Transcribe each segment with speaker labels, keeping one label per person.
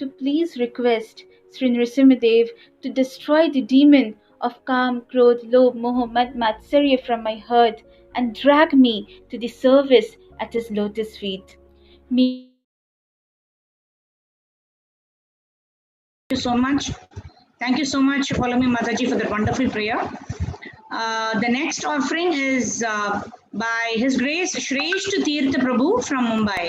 Speaker 1: to please request Sri Nrsimhadev to destroy the demon of Kam, Krodh, Lobh, Moh, Mad, Matsarya from my heart and drag me to the service at his lotus feet. May
Speaker 2: Thank you so much. Thank you so much, Follow Mataji, for that wonderful prayer. The next offering is by His Grace Shreshth Tirtha Prabhu from Mumbai.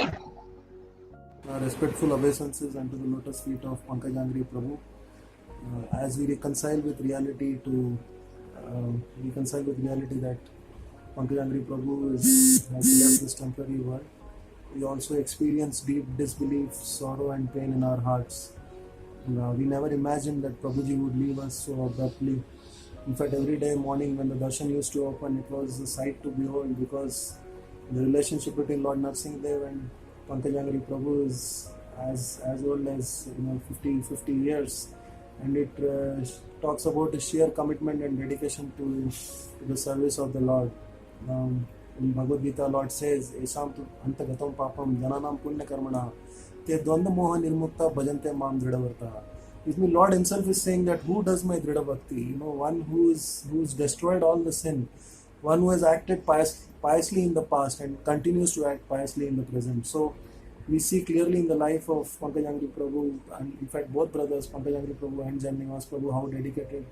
Speaker 3: Respectful obeisances unto the lotus feet of Pankaganghari Prabhu. As we reconcile with reality that Pankaganghari Prabhu has left this temporary world, we also experience deep disbelief, sorrow and pain in our hearts. We never imagined that Prabhuji would leave us so abruptly. In fact, every day morning when the darshan used to open, it was a sight to behold, because the relationship between Lord Narsingadev and Pankaganghari Prabhu is as old as 50 years, and it talks about his sheer commitment and dedication to the service of the Lord. In Bhagavad Gita, Lord says, "Esam tu antagatam papam jananam punya karmana te dvanda moha nirmukta bhajante mam dridhavarta." Which means Lord Himself is saying that who does my dridha bhakti? One who's destroyed all the sin, one who has acted piously in the past and continues to act piously in the present. So we see clearly in the life of Pankaganghari Prabhu, and in fact both brothers, Pankaganghari Prabhu and Janivas Prabhu, how dedicated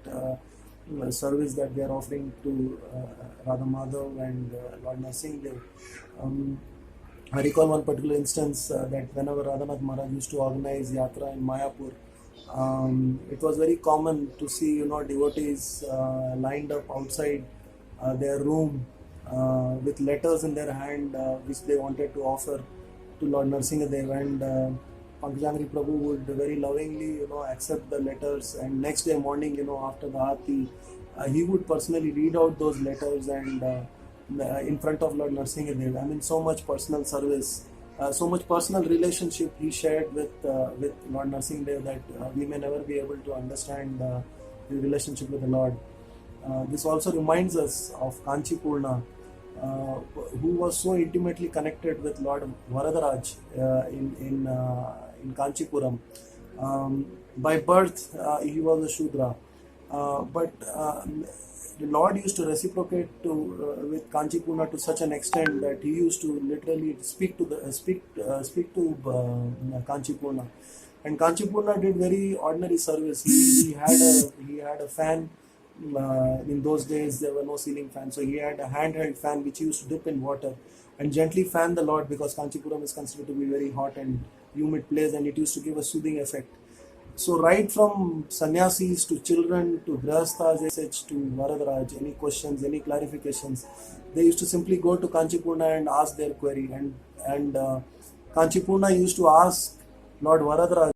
Speaker 3: service that they are offering to Radha Madhav and Lord Narsingadev. I recall one particular instance that whenever Radhanath Maharaj used to organize yatra in Mayapur, it was very common to see devotees lined up outside their room with letters in their hand which they wanted to offer to Lord Narsingadev, and Pankaganghari Prabhu would very lovingly accept the letters, and next day morning after the aarti he would personally read out those letters and in front of Lord Narsingadev. I mean, so much personal service, so much personal relationship he shared with Lord Narsingadev that we may never be able to understand the relationship with the Lord. This also reminds us of Kanchipurna, who was so intimately connected with Lord Varadaraj in Kanchipuram. By birth, he was a Shudra, but the Lord used to reciprocate with Kanchipurna to such an extent that he used to literally speak to Kanchipurna, and Kanchipurna did very ordinary service. He had a fan. In those days there were no ceiling fans, so he had a handheld fan which he used to dip in water and gently fan the Lord, because Kanchipuram is considered to be very hot and humid place, and it used to give a soothing effect. So right from sannyasis to children to grahasthas to Varadaraj, any questions, any clarifications, they used to simply go to Kanchipurna and ask their query, and Kanchipurna used to ask Lord Varadaraj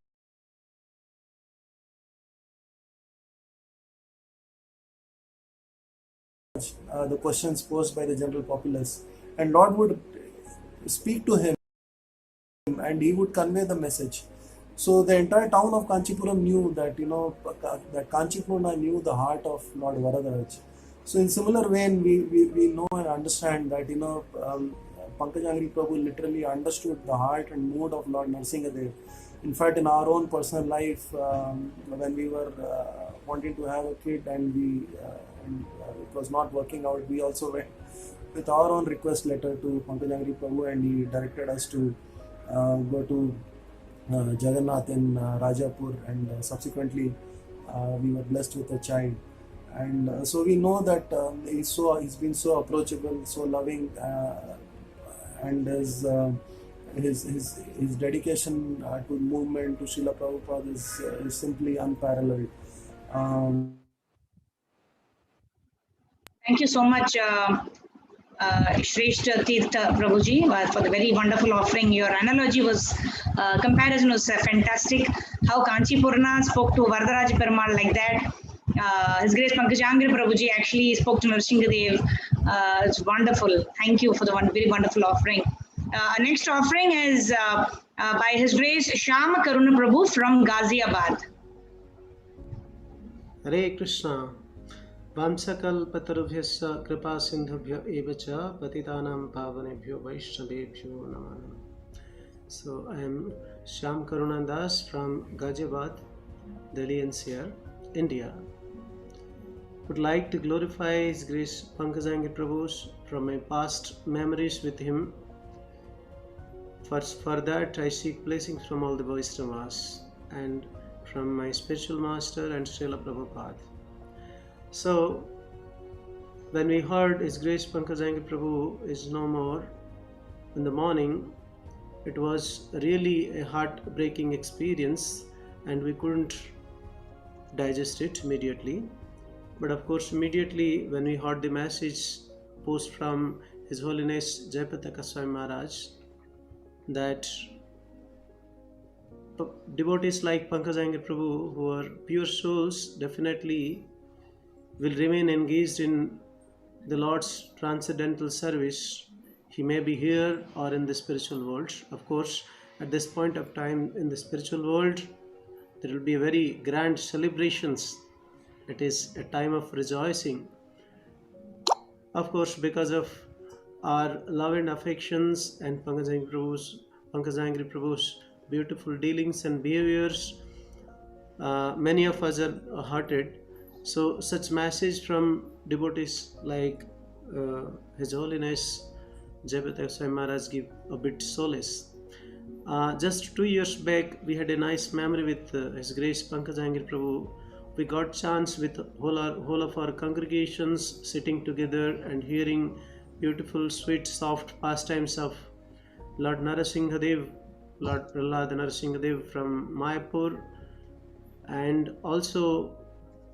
Speaker 3: the questions posed by the general populace, and Lord would speak to him and he would convey the message. So the entire town of Kanchipuram knew that that Kanchipurna knew the heart of Lord Varadaraj. So in similar vein, we know and understand that Pankaganghari Prabhu literally understood the heart and mood of Lord Narsingadev. In fact, in our own personal life, when we were wanting to have a kid and it was not working out, we also went with our own request letter to Pankaganghari Prabhu, and he directed us to go to Jagannath in Rajapur, and subsequently we were blessed with a child. And so we know that he's been so approachable, so loving, and his dedication to movement, to Srila Prabhupada is simply unparalleled.
Speaker 2: Thank you so much, Shrestha Tirtha Prabhuji, for the very wonderful offering. Your analogy comparison was fantastic. How Kanchipurna spoke to Varadaraj Perumal like that. His Grace Pankaganghari Prabhuji actually spoke to Narsingadev. It's wonderful. Thank you for the very wonderful offering. Our next offering is by His Grace Shyama Karuna Prabhu from Ghaziabad.
Speaker 4: Hare Krishna. वंशकल्पतरुभ्यश्च कृपासिन्धुभ्य एव च पतितानां पावनेभ्यो वैष्णवेभ्यो नमः। So I am Shyam Karunan Das from Ghaziabad, Delhi NCR, India. Would like to glorify His Grace Pankaganghari Prabhu from my past memories with him. For that I seek blessings from all the Vaishnavas and from my spiritual master and Srila Prabhupada. So when we heard His Grace Pankaganghari Prabhu is no more in the morning, it was really a heartbreaking experience and we couldn't digest it immediately. But of course, immediately when we heard the message post from His Holiness Jayapataka Swami Maharaj that devotees like Pankaganghari Prabhu, who are pure souls, definitely will remain engaged in the Lord's transcendental service. He may be here or in the spiritual world. Of course, at this point of time in the spiritual world, there will be a very grand celebrations. It is a time of rejoicing. Of course, because of our love and affections and Pankaganghari Prabhu's beautiful dealings and behaviors, many of us are hurted. So such message from devotees like His Holiness Jayapataka Swami Maharaj give a bit solace. Just 2 years back, we had a nice memory with His Grace Pankaganghari Prabhu. We got chance with whole of our congregations sitting together and hearing beautiful, sweet, soft pastimes of Lord Narasinghadev, Lord Prahlad Narasinghadev from Mayapur, and also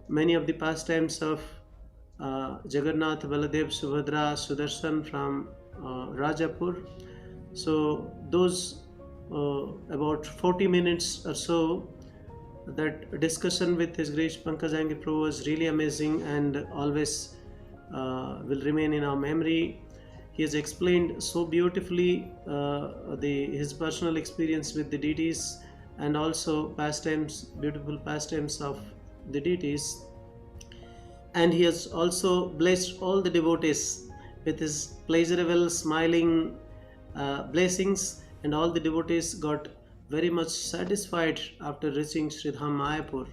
Speaker 4: many of the pastimes of Jagannath, Baladev, Subhadra, Sudarshan from Rajapur. So those about 40 minutes or so, that discussion with His Grace Pankaganghari Prabhu was really amazing and always will remain in our memory. He has explained so beautifully his personal experience with the deities and also pastimes, beautiful pastimes of the deities. And he has also blessed all the devotees with his pleasurable, smiling blessings, and all the devotees got very much satisfied after reaching Sridham Mayapur.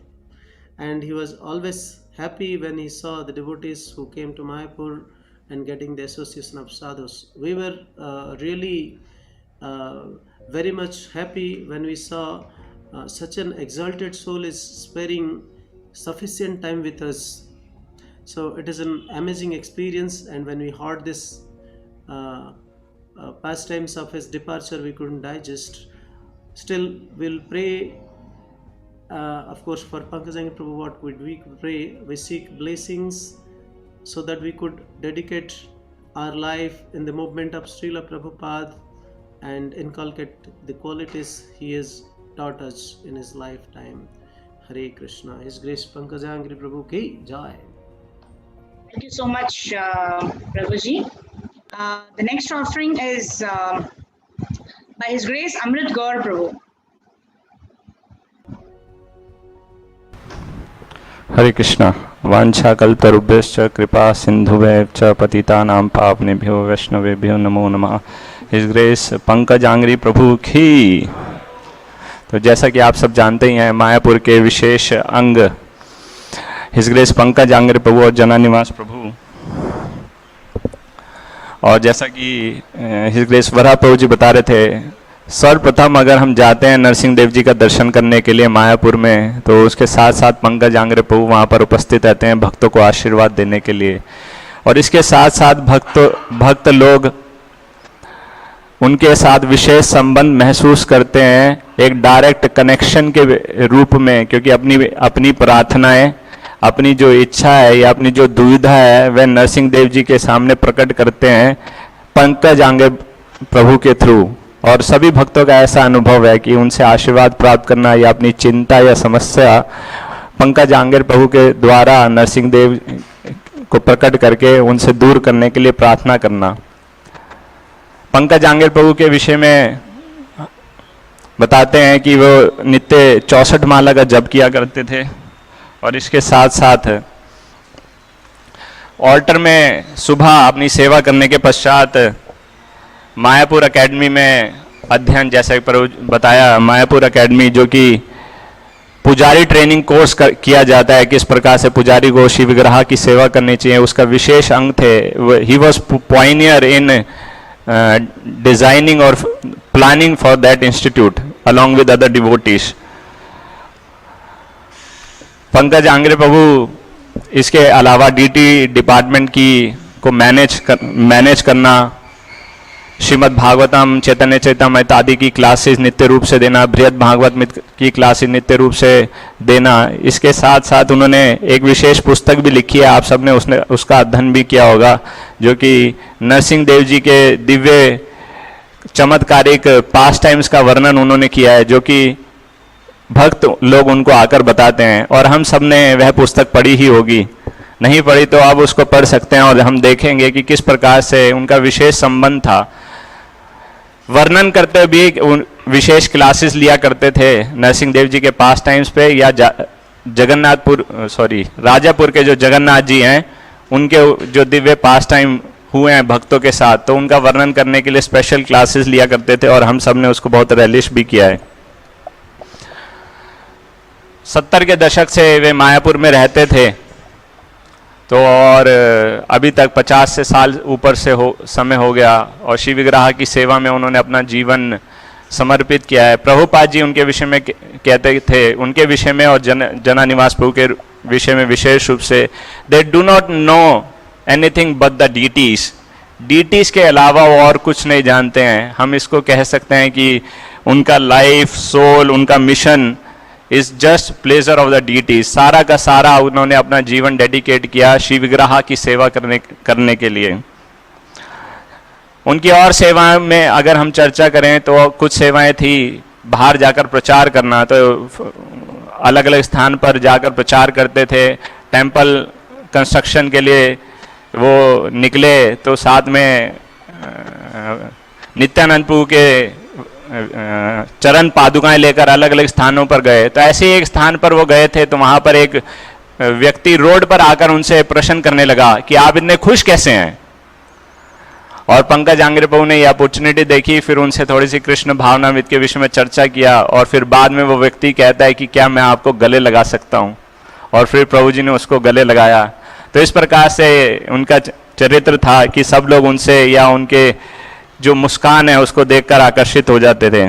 Speaker 4: And he was always happy when he saw the devotees who came to Mayapur and getting the association of sadhus. We were really very much happy when we saw such an exalted soul is sparing sufficient time with us. So it is an amazing experience, and when we heard this pastimes of his departure, we couldn't digest. Still, we'll pray, of course, for Pankaganghari Prabhu. What would we pray? We seek blessings so that we could dedicate our life in the movement of Srila Prabhupada and inculcate the qualities he has taught us in his lifetime. Hare Krishna. His Grace Pankaganghari Prabhu ki jai.
Speaker 2: Thank you so much, Prabhuji. The next offering is by His Grace Amrit Gaur Prabhu.
Speaker 5: हरे कृष्णा वांछा कल्पतरुभ्यश्च कृपा सिंधुभ्यः च पतितानां पावनेभ्यो वैष्णवेभ्यो नमो नमः। His grace पंकजांघ्रि प्रभु की। तो जैसा कि आप सब जानते ही हैं, मायापुर के विशेष अंग हिज ग्रेस पंकजांघ्रि प्रभु और जना निवास प्रभु, और जैसा कि हिज ग्रेस वरा प्रभु जी बता रहे थे, सर्वप्रथम अगर हम जाते हैं नरसिंह देव जी का दर्शन करने के लिए मायापुर में, तो उसके साथ साथ पंकजांघ्रि प्रभु वहाँ पर उपस्थित रहते हैं भक्तों को आशीर्वाद देने के लिए। और इसके साथ साथ भक्त लोग उनके साथ विशेष संबंध महसूस करते हैं, एक डायरेक्ट कनेक्शन के रूप में, क्योंकि अपनी प्रार्थनाएं, अपनी जो इच्छा है या अपनी जो दुविधा है, वह नरसिंह देव जी के सामने प्रकट करते हैं पंकजांघ्रि प्रभु के थ्रू। और सभी भक्तों का ऐसा अनुभव है कि उनसे आशीर्वाद प्राप्त करना या अपनी चिंता या समस्या पंकजांघ्रि प्रभु के द्वारा नरसिंह देव को प्रकट करके उनसे दूर करने के लिए प्रार्थना करना। पंकजांघ्रि प्रभु के विषय में बताते हैं कि वो नित्य 64 माला का जप किया करते थे, और इसके साथ साथ ऑल्टर में सुबह अपनी सेवा करने के पश्चात मायापुर एकेडमी में अध्ययन, जैसा कि बताया, मायापुर एकेडमी जो कि पुजारी ट्रेनिंग कोर्स किया जाता है, किस प्रकार से पुजारी को शिव विग्रह की सेवा करनी चाहिए, उसका विशेष अंग थे। He was pioneer in designing और planning for that institute along with other devotees. Pankaj Angre Prabhu इसके अलावा डीटी डिपार्टमेंट की को मैनेज करना, श्रीमद् भागवतम, चैतन्य चैतन्य आदि की क्लासेस नित्य रूप से देना, बृहद भागवत की क्लासेस नित्य रूप से देना। इसके साथ साथ उन्होंने एक विशेष पुस्तक भी लिखी है, आप सबने उसका अध्ययन भी किया होगा, जो कि नरसिंह देव जी के दिव्य चमत्कारिक पास टाइम्स का वर्णन उन्होंने किया है, जो कि भक्त लोग उनको आकर बताते हैं। और हम सब ने वह पुस्तक पढ़ी ही होगी, नहीं पढ़ी तो अब उसको पढ़ सकते हैं और हम देखेंगे कि किस प्रकार से उनका विशेष संबंध था। वर्णन करते भी विशेष क्लासेस लिया करते थे नरसिंह देव जी के पास टाइम्स पे, या राजापुर के जो जगन्नाथ जी हैं उनके जो दिव्य पास टाइम हुए हैं भक्तों के साथ, तो उनका वर्णन करने के लिए स्पेशल क्लासेस लिया करते थे और हम सब ने उसको बहुत रेलिश भी किया है। 70 के दशक से वे मायापुर में रहते थे, तो और अभी तक 50 से साल ऊपर से समय हो गया और शिव विग्रह की सेवा में उन्होंने अपना जीवन समर्पित किया है। प्रभुपाद जी उनके विषय में कहते थे, उनके विषय में और जना निवास प्रभु के विषय में विशेष रूप से, they do not know anything but the deities के अलावा वो और कुछ नहीं जानते हैं। हम इसको कह सकते हैं कि उनका लाइफ, सोल, उनका mission is just pleasure of the deity. सारा का सारा उन्होंने अपना जीवन डेडिकेट किया शिव विग्रह की सेवा करने के लिए। उनकी और सेवाओं में अगर हम चर्चा करें तो कुछ सेवाएं थी, बाहर जाकर प्रचार करना, तो अलग अलग स्थान पर जाकर प्रचार करते थे। टेंपल कंस्ट्रक्शन के लिए वो निकले तो साथ में नित्यानंद प्रभु के चरण पादुकाएं लेकर अलग अलग स्थानों पर गए। तो ऐसे ही एक स्थान पर वो गए थे, तो वहां पर एक व्यक्ति रोड पर आकर उनसे प्रश्न करने लगा कि आप इतने खुश कैसे हैं। और पंकज आंग्रे प्रभु ने ये अपॉर्चुनिटी देखी, फिर उनसे थोड़ी सी कृष्ण भावनामृत के विषय में चर्चा किया और फिर बाद में वो व्यक्ति कहता है कि क्या मैं आपको गले लगा सकता हूं, और फिर प्रभु जी ने उसको गले लगाया। तो इस प्रकार से उनका चरित्र था कि सब लोग उनसे या उनके जो मुस्कान है उसको देखकर आकर्षित हो जाते थे।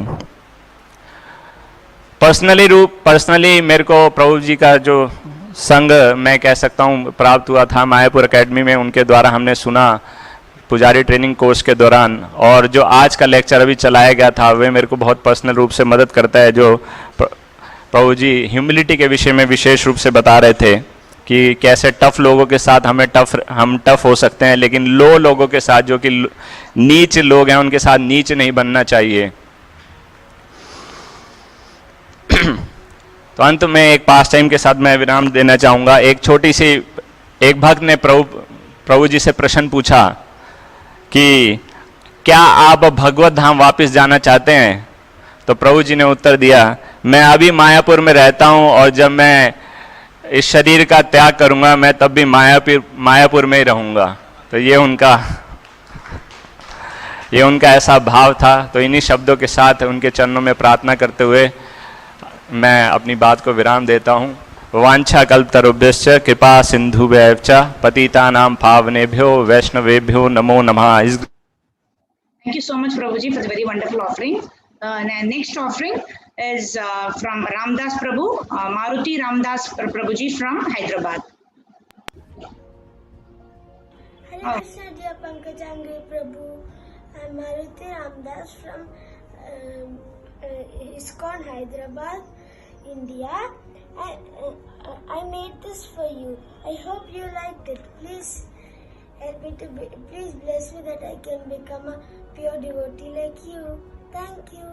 Speaker 5: पर्सनली मेरे को प्रभु जी का जो संग मैं कह सकता हूँ प्राप्त हुआ था मायापुर एकेडमी में, उनके द्वारा हमने सुना पुजारी ट्रेनिंग कोर्स के दौरान। और जो आज का लेक्चर अभी चलाया गया था वे मेरे को बहुत पर्सनल रूप से मदद करता है, जो प्रभु जी ह्यूमिलिटी के विषय में विशेष रूप से बता रहे थे कि कैसे टफ लोगों के साथ हम टफ हो सकते हैं, लेकिन लो लोगों के साथ, जो कि नीच लोग हैं, उनके साथ नीच नहीं बनना चाहिए। तो अंत में एक पास टाइम के साथ मैं विराम देना चाहूंगा। एक भक्त ने प्रभु जी से प्रश्न पूछा कि क्या आप भगवत धाम वापस जाना चाहते हैं? तो प्रभु जी ने उत्तर दिया, मैं अभी मायापुर में रहता हूं और जब मैं इस शरीर का त्याग करूंगा मैं तब भी मायापुर में ही रहूंगा। तो ये उनका ऐसा भाव था। तो इन्हीं शब्दों के साथ उनके चरणों में प्रार्थना करते हुए मैं अपनी बात को विराम देता हूँ। वांछा कल्पतरुभ्यश्च कृपा सिंधुभ्यः च पतितानां पावनेभ्यो वैष्णवेभ्यो नमो नमः।
Speaker 2: Thank you so much, Prabhuji, for the very wonderful offering. Next offering is from Ramdas Prabhu, Maruti Ramdas Prabhuji from Hyderabad.
Speaker 6: Hare Krishna, dear Pankaganghari Prabhu. I'm Maruti Ramdas from ISKCON Hyderabad, India. I made this for you. I hope you liked it. Please help me please bless me that I can become a pure devotee like you. Thank you.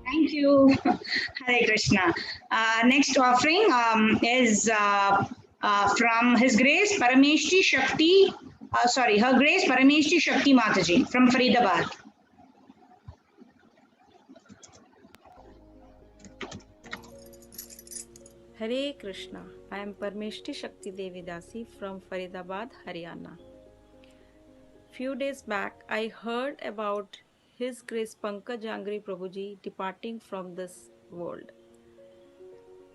Speaker 2: Thank you. Hare Krishna. Next offering is from His Grace Parameshti Shakti, Her Grace Parameshti Shakti Mataji from Faridabad.
Speaker 7: Hare Krishna. I am Parmeshti Shakti Devi Dasi from Faridabad, Haryana. Few days back, I heard about His Grace Pankaganghari Prabhuji departing from this world.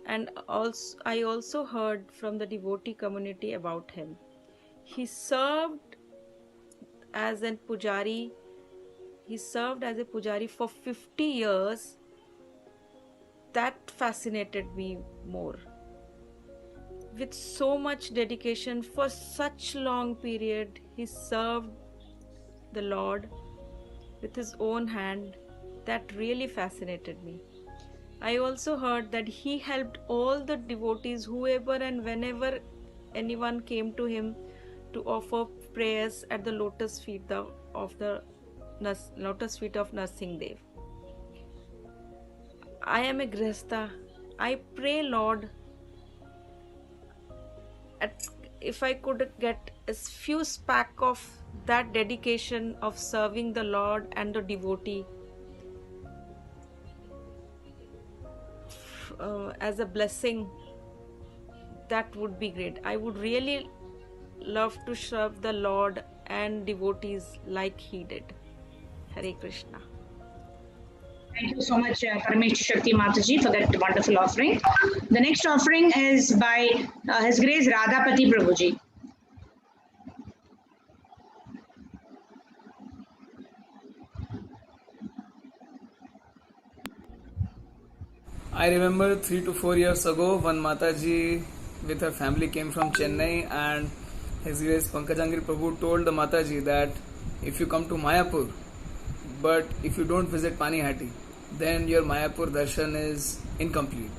Speaker 7: And also, I also heard from the devotee community about him. He served as a pujari. He served as a pujari for 50 years. That fascinated me more. With so much dedication for such long period, he served the Lord with his own hand. That really fascinated me. I also heard that he helped all the devotees, whoever and whenever anyone came to him, to offer prayers at the lotus feet of the lotus feet of Narsingh Dev. I am a Grihastha. I pray, Lord, if I could get a few spark of that dedication of serving the Lord and the devotee as a blessing, that would be great. I would really love to serve the Lord and devotees like he did. Hare Krishna.
Speaker 2: Thank you so much, Paramesh Shakti Mataji, for that wonderful offering. The next offering is by His Grace Radhapati Prabhuji.
Speaker 8: I remember 3 to 4 years ago when Mataji with her family came from Chennai, and His Grace Pankaganghari Prabhu told the Mataji that if you come to Mayapur, but if you don't visit Panihati, then your Mayapur darshan is incomplete.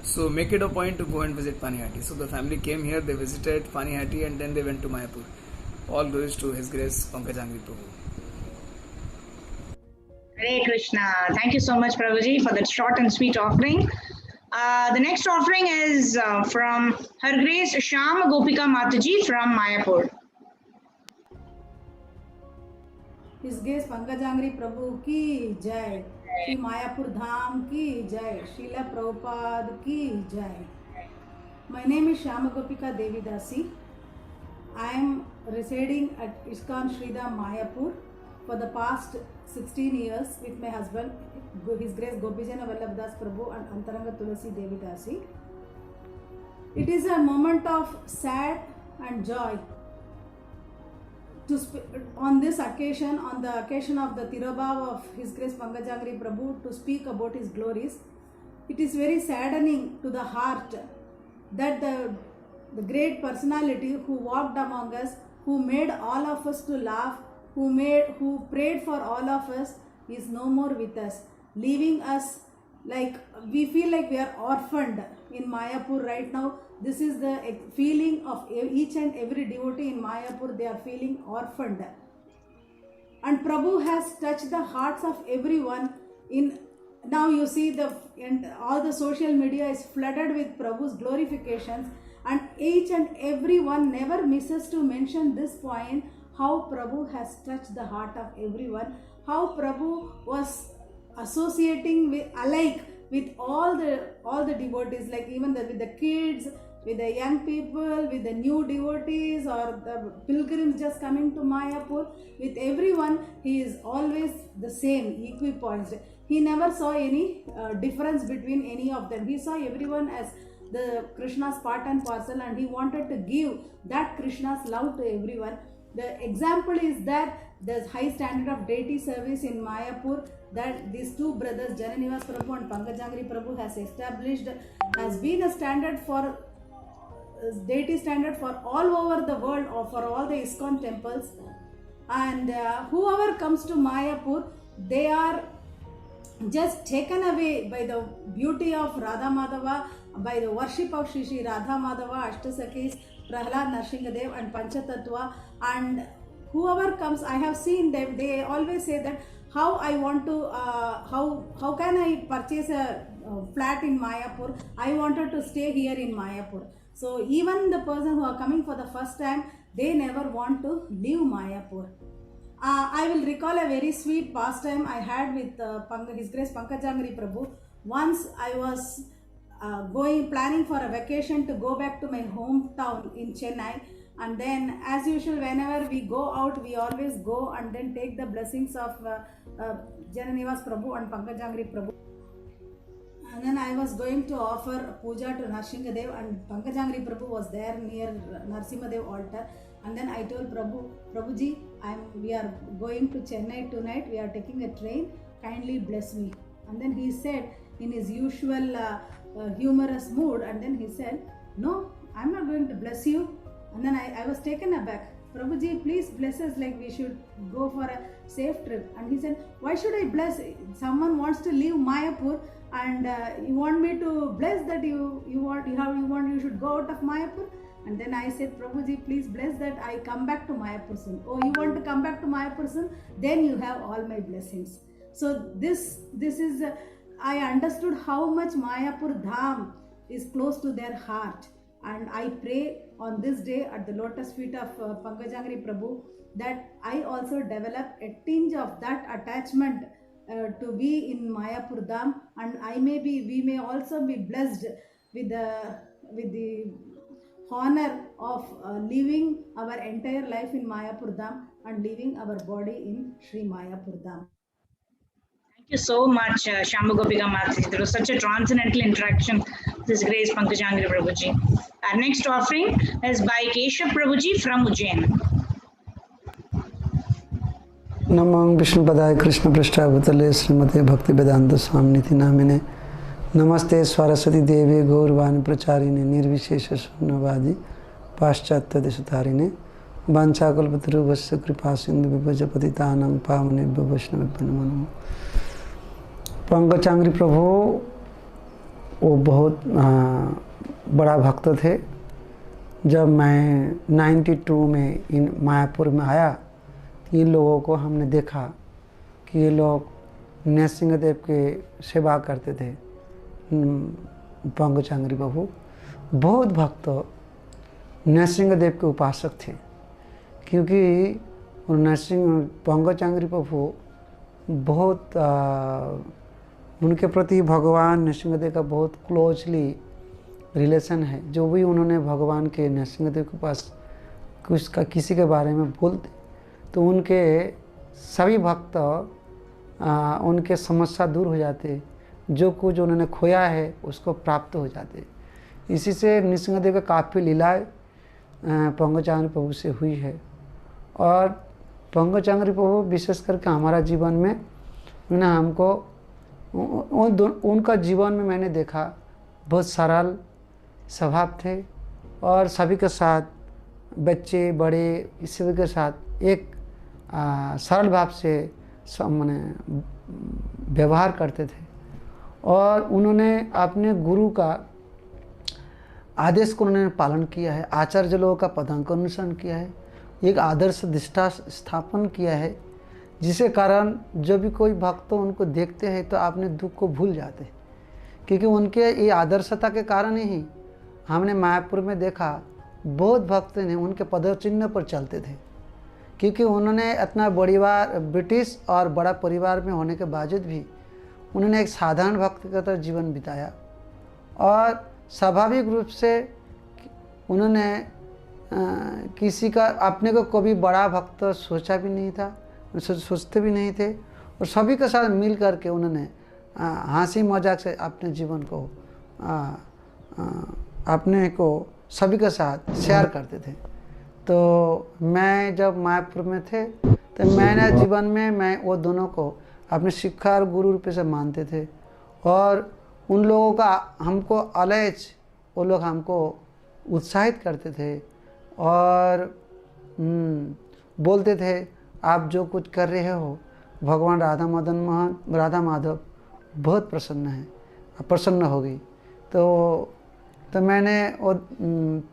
Speaker 8: So make it a point to go and visit Panihati. So the family came here, they visited Panihati, and then they went to Mayapur. All glories to His Grace Pankaganghari Prabhu.
Speaker 2: Hare Krishna. Thank you so much, Prabhuji, for that short and sweet offering. The next offering is from Her Grace Shyam Gopika Mataji from Mayapur.
Speaker 9: His Grace Pankaganghari Prabhu ki jai, Shri Mayapur Dham ki jai, Srila Prabhupada ki jai. My name is Shyama Gopika Devidasi. I am residing at ISKCON Sridham Mayapur for the past 16 years with my husband, His Grace Gopijana Vallabhdas Prabhu and Antaranga Tulasi Devidasi. It is a moment of sad and joy on this occasion, on the occasion of the Tirobhav of His Grace Pankaganghari Prabhu, to speak about his glories. It is very saddening to the heart that the great personality who walked among us, who made all of us to laugh, who prayed for all of us, is no more with us, leaving us like we feel like we are orphaned in Mayapur right now. This is the feeling of each and every devotee in Mayapur. They are feeling orphaned. And Prabhu has touched the hearts of everyone. Now you see all the social media is flooded with Prabhu's glorifications, and each and every one never misses to mention this point, how Prabhu has touched the heart of everyone, how Prabhu was associating with all the devotees, like even with the kids, with the young people, with the new devotees or the pilgrims just coming to Mayapur. With everyone, he is always the same, equipoised. He never saw any difference between any of them. He saw everyone as the Krishna's part and parcel, and he wanted to give that Krishna's love to everyone. The example is that the high standard of deity service in Mayapur that these two brothers, Jananivas Prabhu and Pankaganghari Prabhu, has established, has been a standard for deity standard for all over the world, or for all the ISKCON temples. And whoever comes to Mayapur, they are just taken away by the beauty of Radha Madhava, by the worship of Shri Shri Radha Madhava, Ashtasakis, Prahlad Narsinghadev and Panchatattva. And whoever comes, I have seen them, they always say that how I want to, how can I purchase a flat in Mayapur? I wanted to stay here in Mayapur. So even the person who are coming for the first time, they never want to leave Mayapur. I will recall a very sweet pastime I had with His Grace Pankaganghari Prabhu. Once I was planning for a vacation to go back to my hometown in Chennai, And then, as usual, whenever we go out, we always go and then take the blessings of Jananivas Prabhu and Pankajangri Prabhu. And then I was going to offer puja to Narsingadev, and Pankajangri Prabhu was there near Narsimhadev altar. And then I told Prabhu, Prabhuji, we are going to Chennai tonight. We are taking a train. Kindly bless me. And then he said, in his usual humorous mood, and then he said, no, I'm not going to bless you. And then I was taken aback. Prabhuji, please bless us, like we should go for a safe trip. And he said, why should I bless? Someone wants to leave Mayapur, and you want me to bless that you should go out of Mayapur? And then I said, Prabhuji, please bless that I come back to Mayapur soon. Oh, you want to come back to Mayapur soon? Then you have all my blessings. So this is, I understood how much Mayapur Dham is close to their heart. And I pray on this day at the lotus feet of Pankajangri Prabhu that I also develop a tinge of that attachment to be in Mayapur Dham, and we may also be blessed with the honor of living our entire life in Mayapur Dham and leaving our body in Sri Mayapur Dham.
Speaker 2: Thank you so much, Shambhagopika Mataji. It was such a transcendental interaction. This grace Pankajangri Prabhuji. Our next offering is by Keshav Prabhuji from Ujjain.
Speaker 10: नमो विष्णुपदाय कृष्ण पृष्ठाय भूतले श्रीमते भक्ति वेदांत स्वामिनिधि नामिने नमस्ते सरस्वती देवी गौरवाणी प्रचारिणे निर्विशेष शून्यवादी पाश्चात्य देशतारिणे वाञ्छाकल्पतरुभ्यश्च कृपा सिंधु विभजपतितानां पावनेभ्यो वैष्णवेभ्यो नमो नमः। पंकजांघ्रि प्रभु वो बहुत बड़ा भक्त थे। जब मैं 92 में इन मायापुर में आया, इन लोगों को हमने देखा कि ये लोग नरसिंहदेव के सेवा करते थे। पंकजांघ्रि प्रभु बहुत भक्त नरसिंहदेव के उपासक थे, क्योंकि पंकजांघ्रि प्रभु बहुत उनके प्रति भगवान नरसिंहदेव का बहुत क्लोजली रिलेशन है। जो भी उन्होंने भगवान के नरसिंहदेव के पास किसी के बारे में बोलते तो उनके सभी भक्त उनके समस्या दूर हो जाते, जो कुछ उन्होंने खोया है उसको प्राप्त हो जाते। इसी से नरसिंहदेव का काफ़ी लीलाएँ पंकजांघ्रि प्रभु से हुई है। और पंकजांघ्रि प्रभु विशेष करके हमारा जीवन में उन्होंने हमको उनका जीवन में मैंने देखा बहुत सरल स्वभाव थे, और सभी के साथ बच्चे बड़े सभी के साथ एक सरल भाव से माने व्यवहार करते थे। और उन्होंने अपने गुरु का आदेश को उन्होंने पालन किया है, आचार्य लोगों का पदांक अनुसरण किया है, एक आदर्श दिष्टा स्थापन किया है, जिसके कारण जब भी कोई भक्त उनको देखते हैं तो अपने दुख को भूल जाते, क्योंकि उनके ये आदर्शता के कारण ही हमने मायापुर में देखा बहुत भक्त ने उनके पदचिन्ह पर चलते थे, क्योंकि उन्होंने इतना ब्रिटिश और बड़ा परिवार में होने के बावजूद भी उन्होंने एक साधारण भक्त का तरह जीवन बिताया। और स्वाभाविक रूप से उन्होंने किसी का अपने को कभी बड़ा भक्त सोचा भी नहीं था, सोचते भी नहीं थे, और सभी के साथ मिल करके उन्होंने हंसी मजाक से अपने जीवन को अपने को सभी के साथ शेयर करते थे। तो मैं जब मायापुर में थे तो मैंने जीवन में मैं वो दोनों को अपने शिक्षा और गुरु रूप से मानते थे, और उन लोगों का हमको अलैच वो लोग हमको उत्साहित करते थे और बोलते थे आप जो कुछ कर रहे हो भगवान राधा माधव बहुत प्रसन्न होगी। तो मैंने वो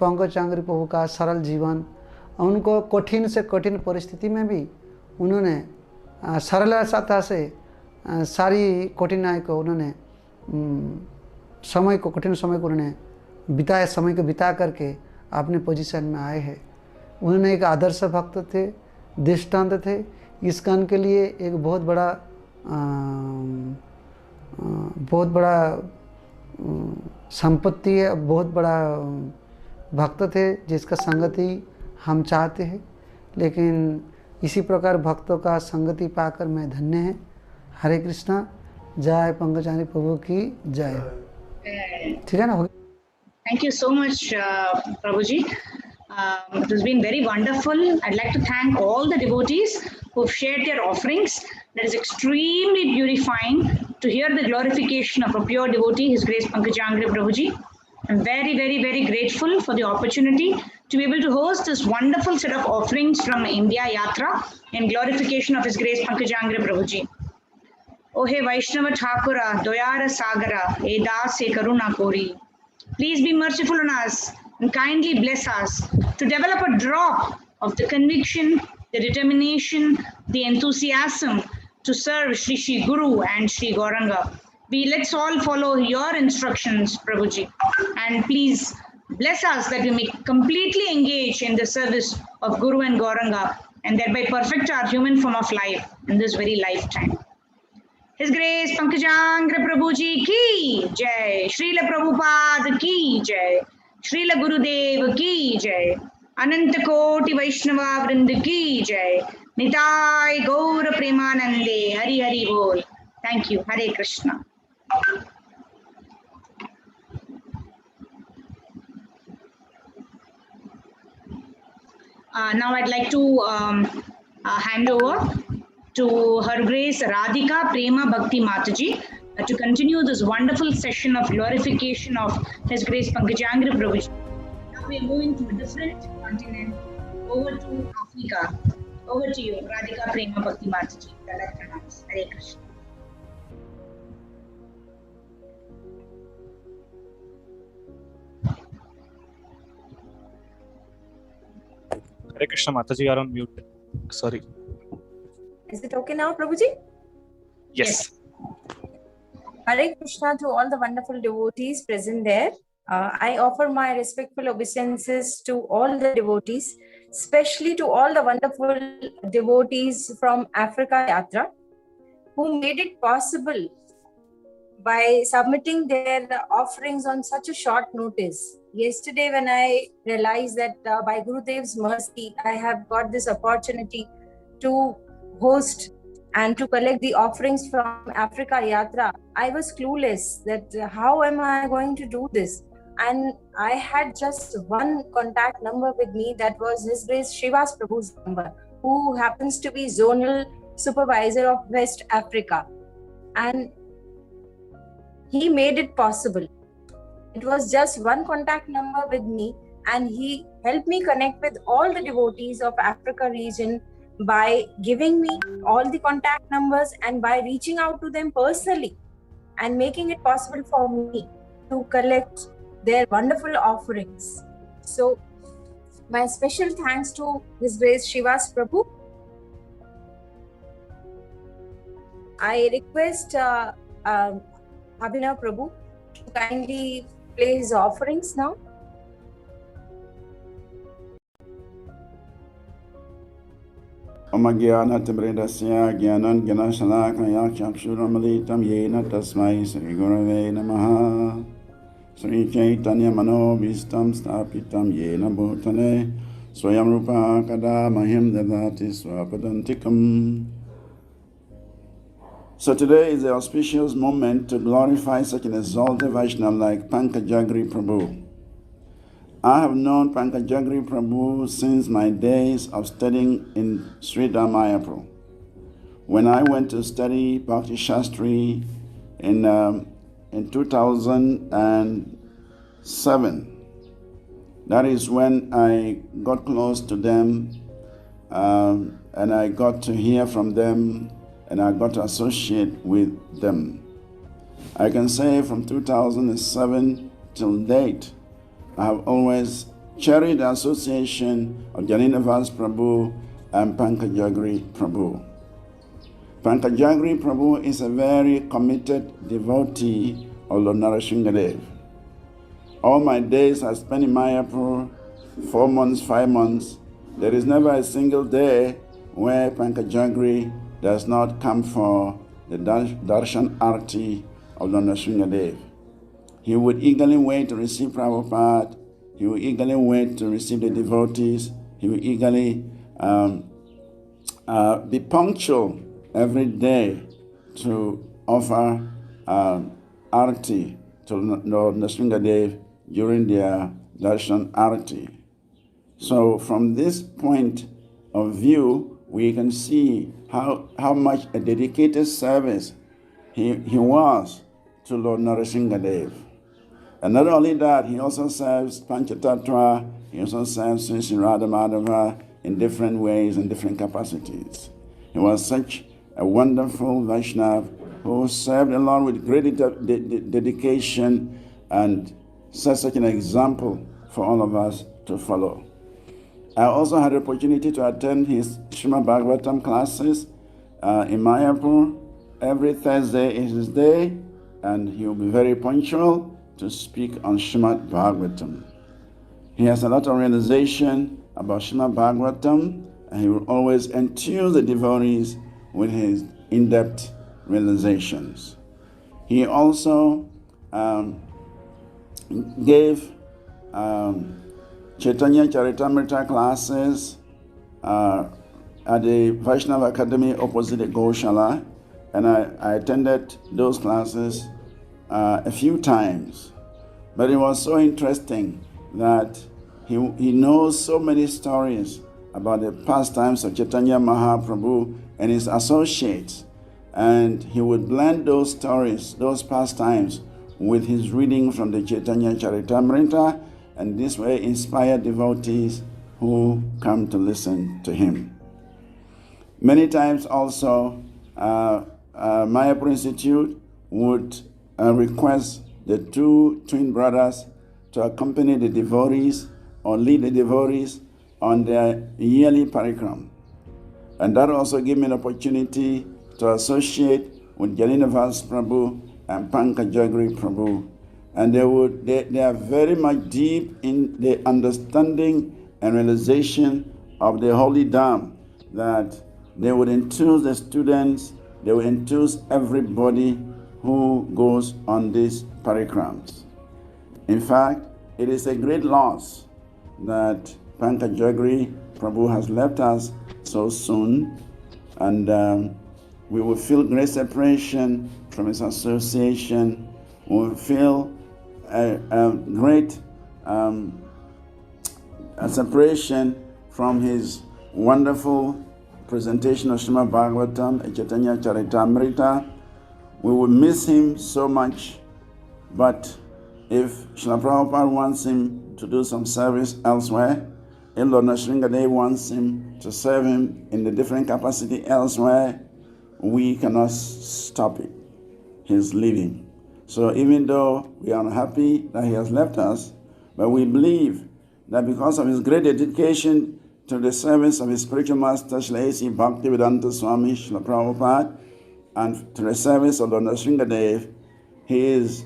Speaker 10: पंकजांघ्रि प्रभु का सरल जीवन, उनको कठिन से कठिन परिस्थिति में भी उन्होंने सरलता से सारी कठिनाई को उन्होंने कठिन समय को उन्होंने बिताया, समय को बिता करके अपने पोजीशन में आए हैं। उन्होंने एक आदर्श भक्त थे, दृष्टांत थे। इस्कॉन के लिए एक बहुत बड़ा संपत्ति है, बहुत बड़ा भक्त थे, जिसका संगति हम चाहते हैं, लेकिन इसी प्रकार भक्तों का संगति पाकर मैं धन्य है। हरे कृष्णा। जय पंकजांगी प्रभु की जय। ठीक है ना?
Speaker 2: Thank you so much, Prabhuji. It has been very wonderful. I'd like to thank all the devotees who've shared their offerings. That is extremely purifying to hear the glorification of a pure devotee, His Grace Pankaganghari Prabhuji. I'm very, very, very grateful for the opportunity to be able to host this wonderful set of offerings from India Yatra in glorification of His Grace Pankaganghari Prabhuji. O he Vaishnava Thakura, Doyara Sagara, Edas e Karuna Kori. Please be merciful on us and kindly bless us to develop a drop of the conviction, the determination, the enthusiasm to serve Shri Shri Guru and Shri Gauranga. Let's all follow your instructions, Prabhuji, and please bless us that we may completely engage in the service of Guru and Gauranga and thereby perfect our human form of life in this very lifetime. His Grace Pankaganghari Prabhuji ki jai, Srila Prabhupada ki jai, Srila Gurudev ki jai, Ananta Koti Vaishnava Vrinda ki jai, Nitai Gaura Premanande, Hari Hari Bol. Thank you. Hare Krishna. Now I'd like to hand over to Her Grace Radhika Prema Bhakti Mataji to continue this wonderful session of glorification of His Grace Pankaganghari Prabhuji. Now we are moving to a different continent, over to Africa. Over to you, Radhika Prema Bhakti Mataji. Hare Krishna.
Speaker 11: Hare Krishna, Mataji are on mute. Sorry.
Speaker 12: Is it okay now, Prabhuji?
Speaker 11: Yes.
Speaker 12: Hare Krishna to all the wonderful devotees present there. I offer my respectful obeisances to all the devotees, especially to all the wonderful devotees from Africa Yatra, who made it possible by submitting their offerings on such a short notice. Yesterday, when I realized that by Gurudev's mercy, I have got this opportunity to host and to collect the offerings from Africa Yatra, I was clueless that how am I going to do this? And I had just one contact number with me, that was His Grace Srivas Prabhu's number, who happens to be Zonal Supervisor of West Africa. And he made it possible. It was just one contact number with me, and he helped me connect with all the devotees of Africa region by giving me all the contact numbers and by reaching out to them personally and making it possible for me to collect their wonderful offerings. So my special thanks to His Grace Srivas Prabhu. I request Abhinav Prabhu to kindly play his offerings now.
Speaker 13: Amagyanatibridasya Gyanan Gyanashanakaya Chapshuramalitam Yena Tasmai Sri Gurave Namaha Sri Chaitanya Manobhistam Stapitam Yena Bhutale Swayam Rupa Kada Mahim Dadati Swapadantikam. So today is the auspicious moment to glorify such an exalted Vaishnava like Pankaganghari Prabhu. I have known Pankaganghari Prabhu since my days of studying in Sri Mayapur. When I went to study Bhakti Shastri in 2007, that is when I got close to them and I got to hear from them and I got to associate with them. I can say from 2007 till date, I have always cherished the association of Janinivas Prabhu and Pankaganghari Prabhu. Pankaganghari Prabhu is a very committed devotee of Lord Narasinghadev. All my days I spent in Mayapur, 4 months, 5 months. There is never a single day where Pankaganghari does not come for the Darshan Arti of Lord Narasinghadev. He would eagerly wait to receive Prabhupada. He would eagerly wait to receive the devotees. he would eagerly be punctual every day to offer arati to Lord Nrsingadev during their darshan arati. So from this point of view, we can see how much a dedicated service he was to Lord Nrsingadev. And not only that, he also serves Panchatattva, he also serves Sri Radha Madhava in different ways and different capacities. He was such a wonderful Vaishnav who served along with great dedication and set such an example for all of us to follow. I also had the opportunity to attend his Srimad Bhagavatam classes in Mayapur. Every Thursday is his day, and he will be very punctual to speak on Srimad Bhagavatam. He has a lot of realization about Srimad Bhagavatam, and he will always enthuse the devotees with his in-depth realizations. He also gave Chaitanya Charitamrita classes at the Vaishnava Academy opposite the Goshala, and I attended those classes a few times. But it was so interesting that he knows so many stories about the pastimes of Chaitanya Mahaprabhu and his associates, and he would blend those stories, those pastimes, with his reading from the Chaitanya Charitamrita, and this way inspire devotees who come to listen to him. Many times also, Mayapur Institute would request the two twin brothers to accompany the devotees or lead the devotees on their yearly parikram. And that also gave me an opportunity to associate with Jalinavas Prabhu and Pankaganghari Prabhu. And they are very much deep in the understanding and realization of the holy Dham, that they would enthuse the students, they would enthuse everybody who goes on these parikrams. In fact, it is a great loss that Pankaganghari Prabhu has left us so soon, and we will feel great separation from his association. We will feel a great separation from his wonderful presentation of Srimad Bhagavatam and Chaitanya Charitamrita. We will miss him so much, but if Srila Prabhupada wants him to do some service elsewhere, if Lord Nrsingadev wants him to serve him in the different capacity elsewhere, we cannot stop it, his leaving. So even though we are unhappy that he has left us, but we believe that because of his great dedication to the service of his spiritual master, Srila A.C. Bhaktivedanta Swami Srila Prabhupada, and to the service of Lord Nrsingadev, he is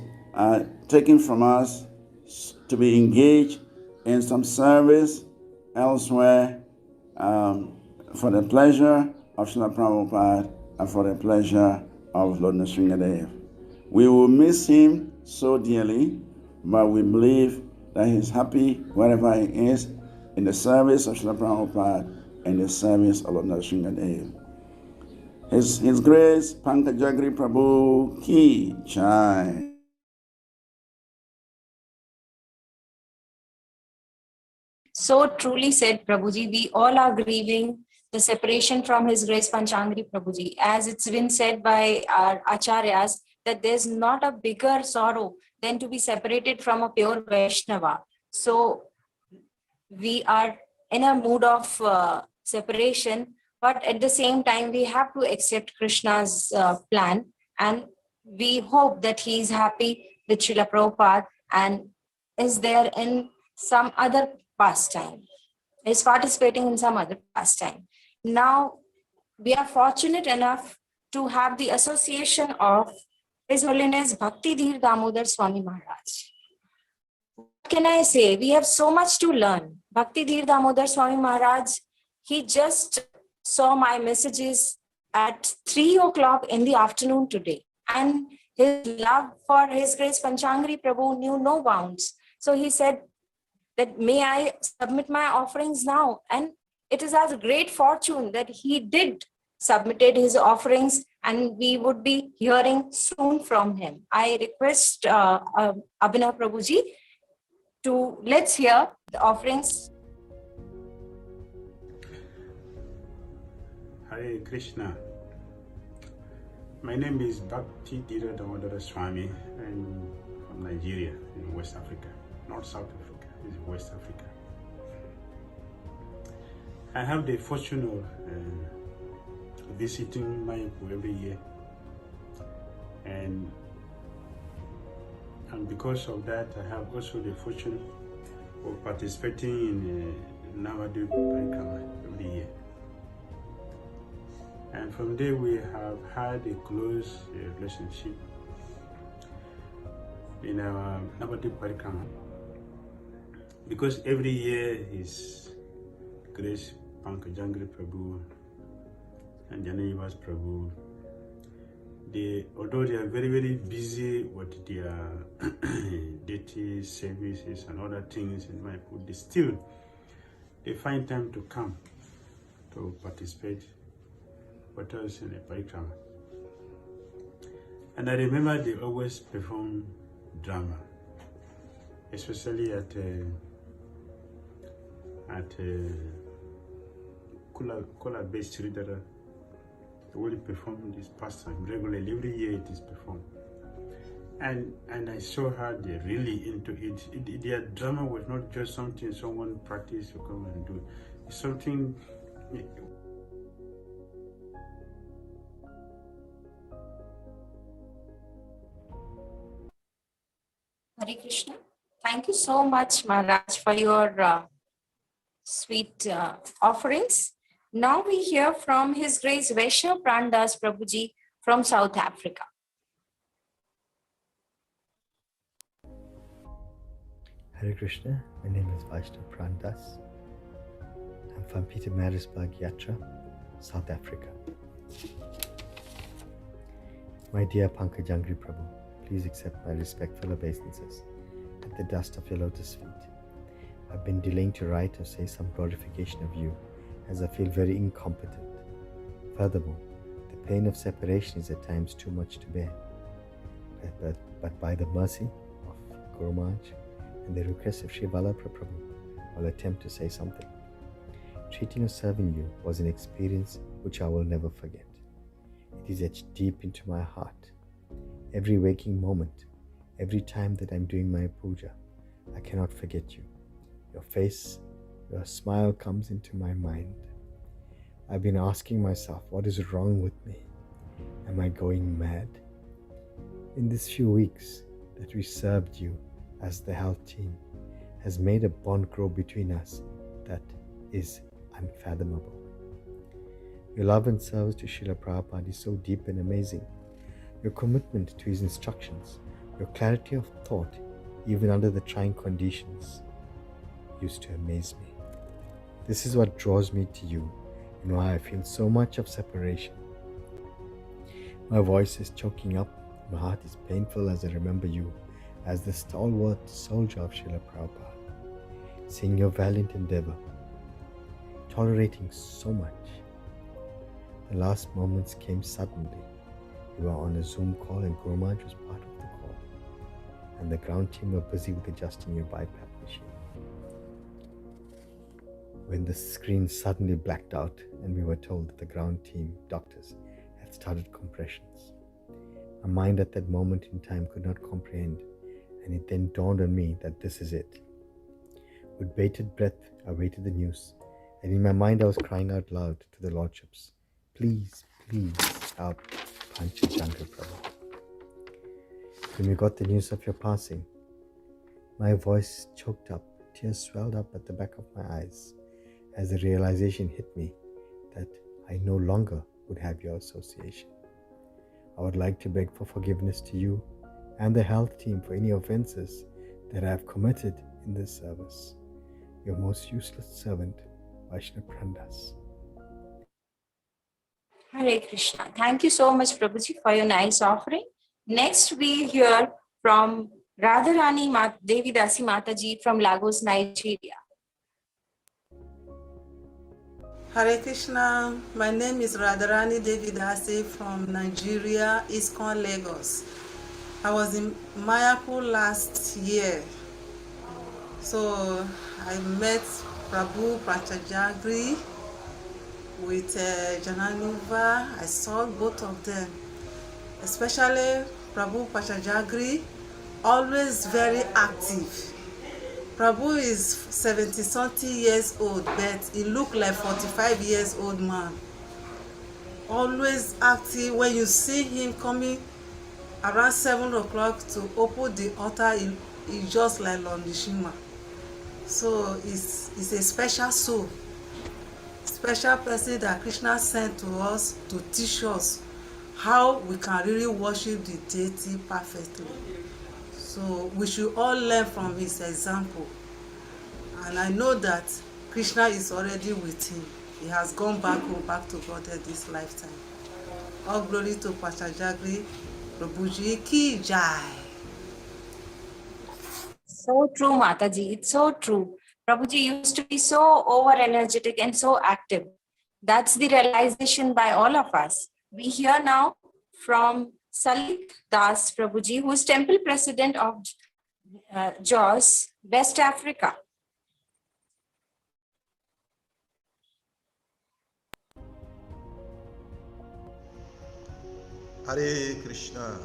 Speaker 13: taken from us to be engaged in some service elsewhere for the pleasure of Srila Prabhupada and for the pleasure of Lord Nrsingadev. We will miss him so dearly, but we believe that he is happy wherever he is in the service of Srila Prabhupada and the service of Lord Nrsingadev. His Grace Pankaganghari Prabhu Ki Jai.
Speaker 12: So truly said Prabhuji, we all are grieving the separation from His Grace Panchaghari Prabhuji. As it's been said by our acharyas, that there's not a bigger sorrow than to be separated from a pure Vaishnava. So we are in a mood of separation, but at the same time, we have to accept Krishna's plan, and we hope that he is happy with Srila Prabhupada and is there in some other pastime, is participating in some other pastime. Now, we are fortunate enough to have the association of His Holiness Bhakti Dhir Damodar Swami Maharaj. What can I say? We have so much to learn. Bhakti Dhir Damodar Swami Maharaj, he just saw my messages at 3 o'clock in the afternoon today. And his love for His Grace Panchaghari Prabhu knew no bounds. So he said, that may I submit my offerings now. And it is our great fortune that he did submitted his offerings, and we would be hearing soon from him. I request Abhinav Prabhuji to let's hear the offerings.
Speaker 14: Hare Krishna. My name is Bhakti Tira Damodara Swami. I'm from Nigeria in West Africa, not South Africa, it's West Africa. I have the fortune of visiting Mayapur every year, and because of that, I have also the fortune of participating in Navadvip Parikrama every year. And from there, we have had a close relationship in our Navadvip Parikrama, because every year His Grace Pankaganghari Prabhu and Janayivas Prabhu, although they are very, very busy with their deity services and other things in Mayapur, they find time to come to participate with us in the parikrama. And I remember they always perform drama, especially at Kula based Ridara. They will perform this pastime regularly. Every year it is performed. And I saw how they're really into it. Their drama was not just something someone practiced to come and do. It's something.
Speaker 12: Hare Krishna. Thank you so much, Maharaj, for your sweet offerings. Now we hear from His Grace Vaishnav Prandas Prabhuji from South Africa.
Speaker 15: Hare Krishna, my name is Vaishnav Prandas. I'm from Pietermaritzburg, Yatra, South Africa. My dear Pankaganghari Prabhu, please accept my respectful obeisances at the dust of your lotus feet. I've been delaying to write or say some glorification of you, as I feel very incompetent. Furthermore, the pain of separation is at times too much to bear. But by the mercy of Guru Maharaj and the request of Sri Vallabha Prabhu, I'll attempt to say something. Treating or serving you was an experience which I will never forget. It is etched deep into my heart. Every waking moment, every time that I'm doing my puja, I cannot forget you. Your face, your smile comes into my mind. I've been asking myself, what is wrong with me? Am I going mad? In these few weeks that we served you as the health team has made a bond grow between us that is unfathomable. Your love and service to Srila Prabhupada is so deep and amazing. Your commitment to his instructions, your clarity of thought, even under the trying conditions, used to amaze me. This is what draws me to you and why I feel so much of separation. My voice is choking up, my heart is painful as I remember you as the stalwart soldier of Srila Prabhupada, seeing your valiant endeavor, tolerating so much. The last moments came suddenly. You were on a Zoom call and Guru Maharaj was part of the call, and the ground team were busy with adjusting your BiPAP machine. When the screen suddenly blacked out and we were told that the ground team doctors had started compressions, my mind at that moment in time could not comprehend, and it then dawned on me that this is it. With bated breath, I waited the news, and in my mind I was crying out loud to the Lordships, please, please help Pankaganghari Prabhu. When we got the news of your passing, my voice choked up, tears swelled up at the back of my eyes as the realization hit me that I no longer would have your association. I would like to beg for forgiveness to you and the health team for any offenses that I have committed in this service. Your most useless servant, Vaishnav Prandas.
Speaker 12: Hare Krishna. Thank you so much, Prabhuji, for your nice offering. Next, we hear from Radharani Devi Dasi Mataji from Lagos, Nigeria.
Speaker 16: Hare Krishna, my name is Radharani Devidasi from Nigeria, ISKCON Lagos. I was in Mayapur last year, so I met Prabhu Pankaganghari with Jananuva. I saw both of them, especially Prabhu Pankaganghari, always very active. Prabhu is 70-something years old, but he look like 45 years old man. Always active. When you see him coming around 7 o'clock to open the altar, he just like Lord Nishima. So it's a special soul, special person that Krishna sent to us to teach us how we can really worship the deity perfectly. So we should all learn from his example. And I know that Krishna is already with him. He has gone back home, back to God at this lifetime. All glory to Pankaganghari, Prabhuji ki jai.
Speaker 12: So true, Mataji. It's so true. Prabhuji used to be so over energetic and so active. That's the realization by all of us. We hear now from Salik Das Prabhuji, who is temple president of Jos, West Africa.
Speaker 17: Hare Krishna.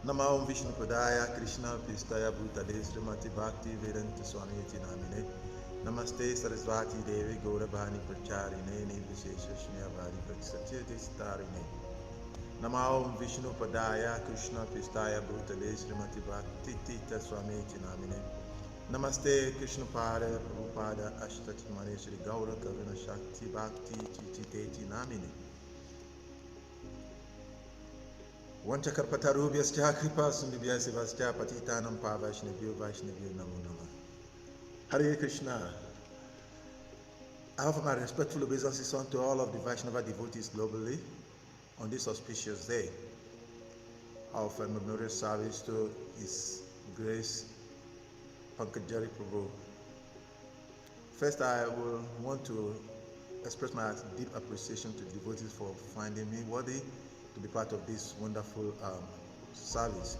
Speaker 17: Namo Vishnu Padaya Krishna Pistaya Bhutale Srimati Bhakti Vedanta Swami Namine. Namaste Sarasvati Devi Gauravani Pracharine Nirvishesha Shmyavari Pratisatya Starine. Namo Vishnu Padaya Krishna Pistaya Bhutale Srimati Bhakti Tita Swami Namine. Namaste Krishna Pada Prabhupada Ashtati Mane Shri Gaura Kavina Shakti Bhakti Titi Namine. Vanchakarpatarubhyascha kripa sundibhyasivascha patitanam pavaishnavyo vaishnavyo namo namah. Hare Krishna. I offer my respectful obeisances unto all of the Vaishnava devotees globally on this auspicious day of a memorial service to His Grace Pankaganghari Prabhu. First, I will want to express my deep appreciation to the devotees for finding me worthy to be part of this wonderful service.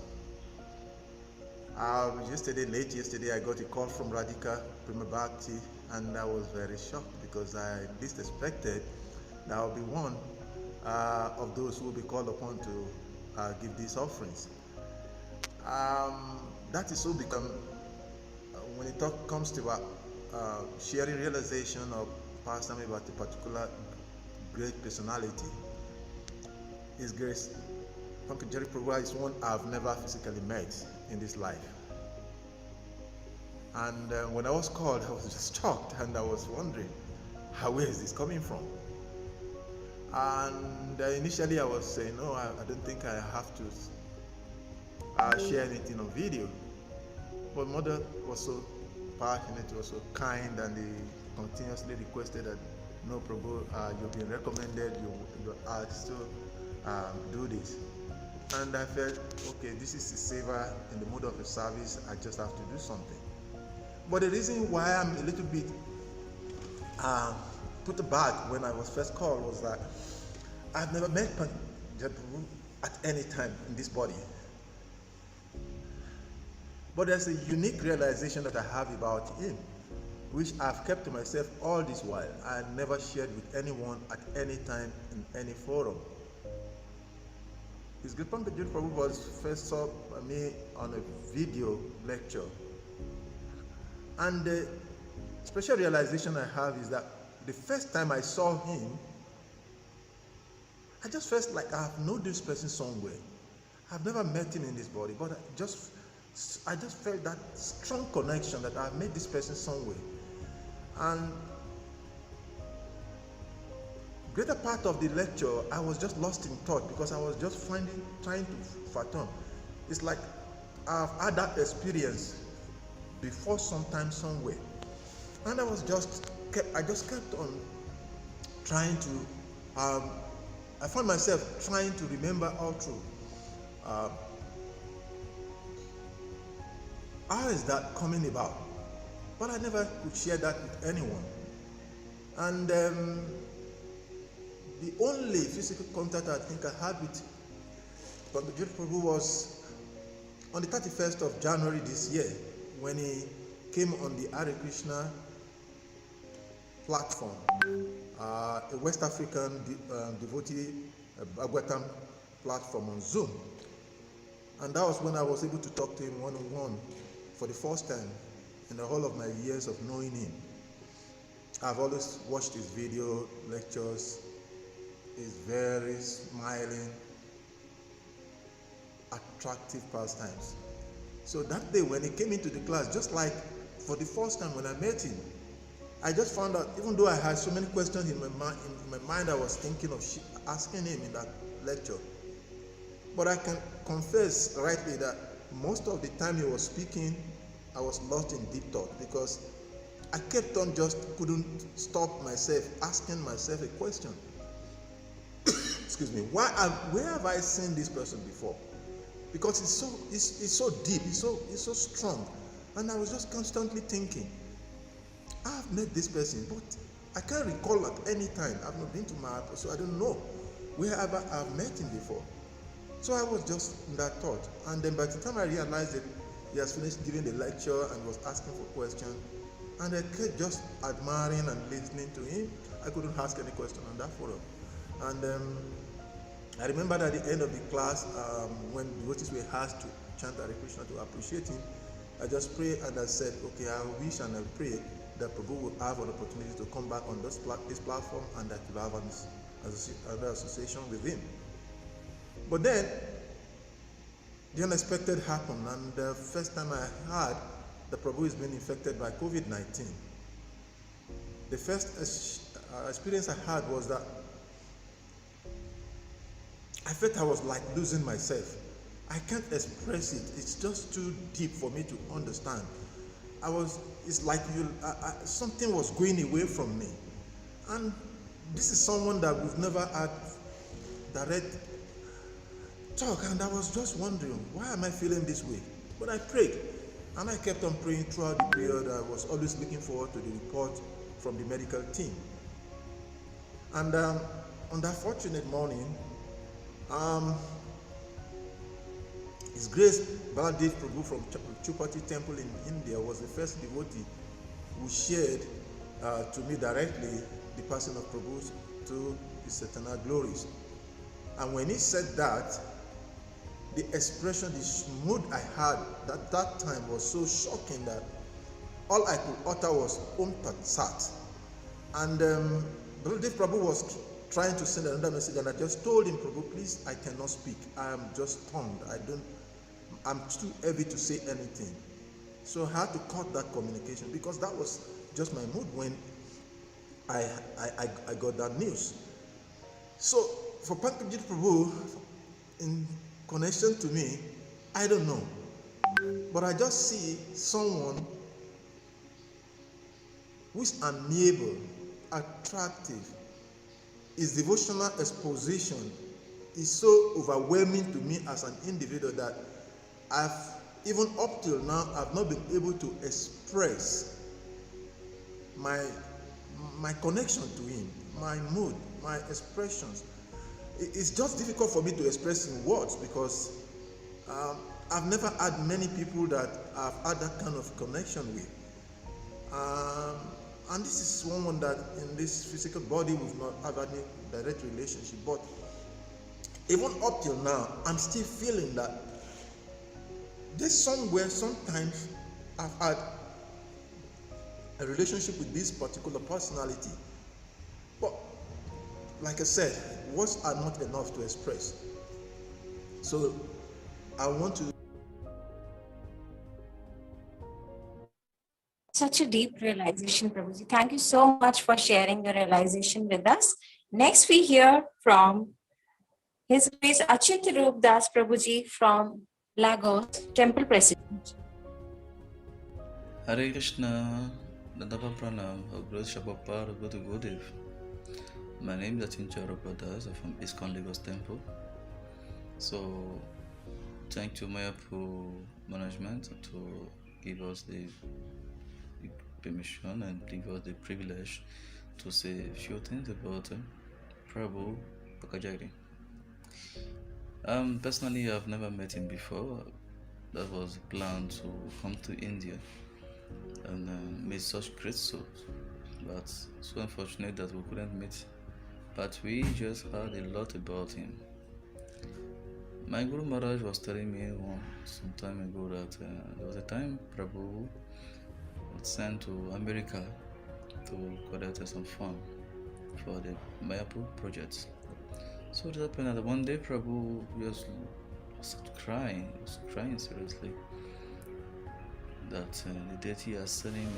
Speaker 17: Late yesterday, I got a call from Radhika Prima Bhakti, and I was very shocked because I least expected that I will be one of those who will be called upon to give these offerings. That is so because when it comes to sharing realization or pastime about a particular great personality, His Grace Pankaganghari Prabhu is one I've never physically met in this life. And when I was called, I was just shocked and I was wondering, where is this coming from? And initially I was saying, no, I don't think I have to share anything on video. But Mother was so passionate, was so kind, and he continuously requested that, no, Prabhu, you've been recommended, you're asked to do this. And I felt, okay, this is a savor in the mood of a service, I just have to do something. But the reason why I'm a little bit put aback when I was first called was that I've never met Pankaganghari at any time in this body. But there's a unique realization that I have about him, which I've kept to myself all this while. I never shared with anyone at any time in any forum. His Great Pankaganghari Prabhu was first saw me on a video lecture. And the special realization I have is that the first time I saw him, I just felt like I have known this person somewhere. I've never met him in this body, but I just felt that strong connection that I've met this person somewhere. And greater part of the lecture, I was just lost in thought because I was just trying to fathom. It's like I've had that experience before sometime somewhere. And I just kept on trying to, I found myself trying to remember all through. how is that coming about? But I never could share that with anyone. And the only physical contact I think I had with Pankaganghari Prabhu was on the 31st of January this year, when he came on the Hare Krishna platform, a West African devotee Bhagavatam platform on Zoom. And that was when I was able to talk to him one-on-one for the first time in the whole of my years of knowing him. I've always watched his video lectures. He's very smiling, attractive pastimes. So that day when he came into the class, just like for the first time when I met him, I just found out, even though I had so many questions in my mind, I was thinking of asking him in that lecture. But I can confess rightly that most of the time he was speaking, I was lost in deep thought, because I kept on couldn't stop myself asking myself a question. Excuse me, where have I seen this person before? Because it's so deep, it's so strong. And I was just constantly thinking, I've met this person, but I can't recall at any time. I've not been to Mahaprabhu, so I don't know wherever I've met him before. So I was just in that thought. And then by the time I realized that he has finished giving the lecture and was asking for questions, and I kept just admiring and listening to him, I couldn't ask any question on that forum. And I remember at the end of the class, when devotees were asked to chant Hare Krishna to appreciate him, I just prayed and I said, okay, I wish and I pray that Prabhu will have an opportunity to come back on this platform, and that we'll have another association with him. But then, the unexpected happened, and the first time I heard that Prabhu is being infected by COVID-19, the first experience I had was that I felt I was like losing myself. I can't express it. It's just too deep for me to understand. It's like something was going away from me. And this is someone that we've never had direct talk, and I was just wondering, why am I feeling this way? But I prayed, and I kept on praying throughout the period. I was always looking forward to the report from the medical team. And on that fortunate morning, His Grace Baladev Prabhu from Chupati Temple in India was the first devotee who shared to me directly the passing of Prabhu to his eternal glories. And when he said that, the expression, the mood I had at that time was so shocking that all I could utter was Om Tat Sat. And Baladev Prabhu was trying to send another message, and I just told him, Prabhu, please, I cannot speak. I am just stunned. I'm too heavy to say anything. So I had to cut that communication, because that was just my mood when I got that news. So for Pankaganghari Prabhu, in connection to me, I don't know. But I just see someone who is amiable, attractive. His devotional exposition is so overwhelming to me as an individual that even up till now, I've not been able to express my connection to him, my mood, my expressions. It's just difficult for me to express in words, because I've never had many people that I've had that kind of connection with. And this is someone that in this physical body we've not had any direct relationship. But even up till now, I'm still feeling that there's somewhere, sometimes I've had a relationship with this particular personality. But like I said, words are not enough to express. So I want to.
Speaker 12: Such a deep realization, Prabhuji. Thank you so much for sharing your realization with us. Next, we hear from His Grace Achit Roop Das Prabhuji from Lagos, Temple President.
Speaker 18: Hare Krishna, Dandava Pranam, Grace Shabapar, Guru Gurudev. My name is Achin Rup Das. I'm from ISKCON Lagos Temple. So, thank you, Mayapur management, to give us the permission and give us the privilege to say a few things about Prabhu Pankaganghari. Personally, I've never met him before. That was a plan to come to India and meet such great souls. But so unfortunate that we couldn't meet. But we just heard a lot about him. My Guru Maharaj was telling me some time ago that there was a time Prabhu was sent to America to collect some fund for the Mayapur project. So it happened that one day Prabhu was crying seriously that the deity are sending him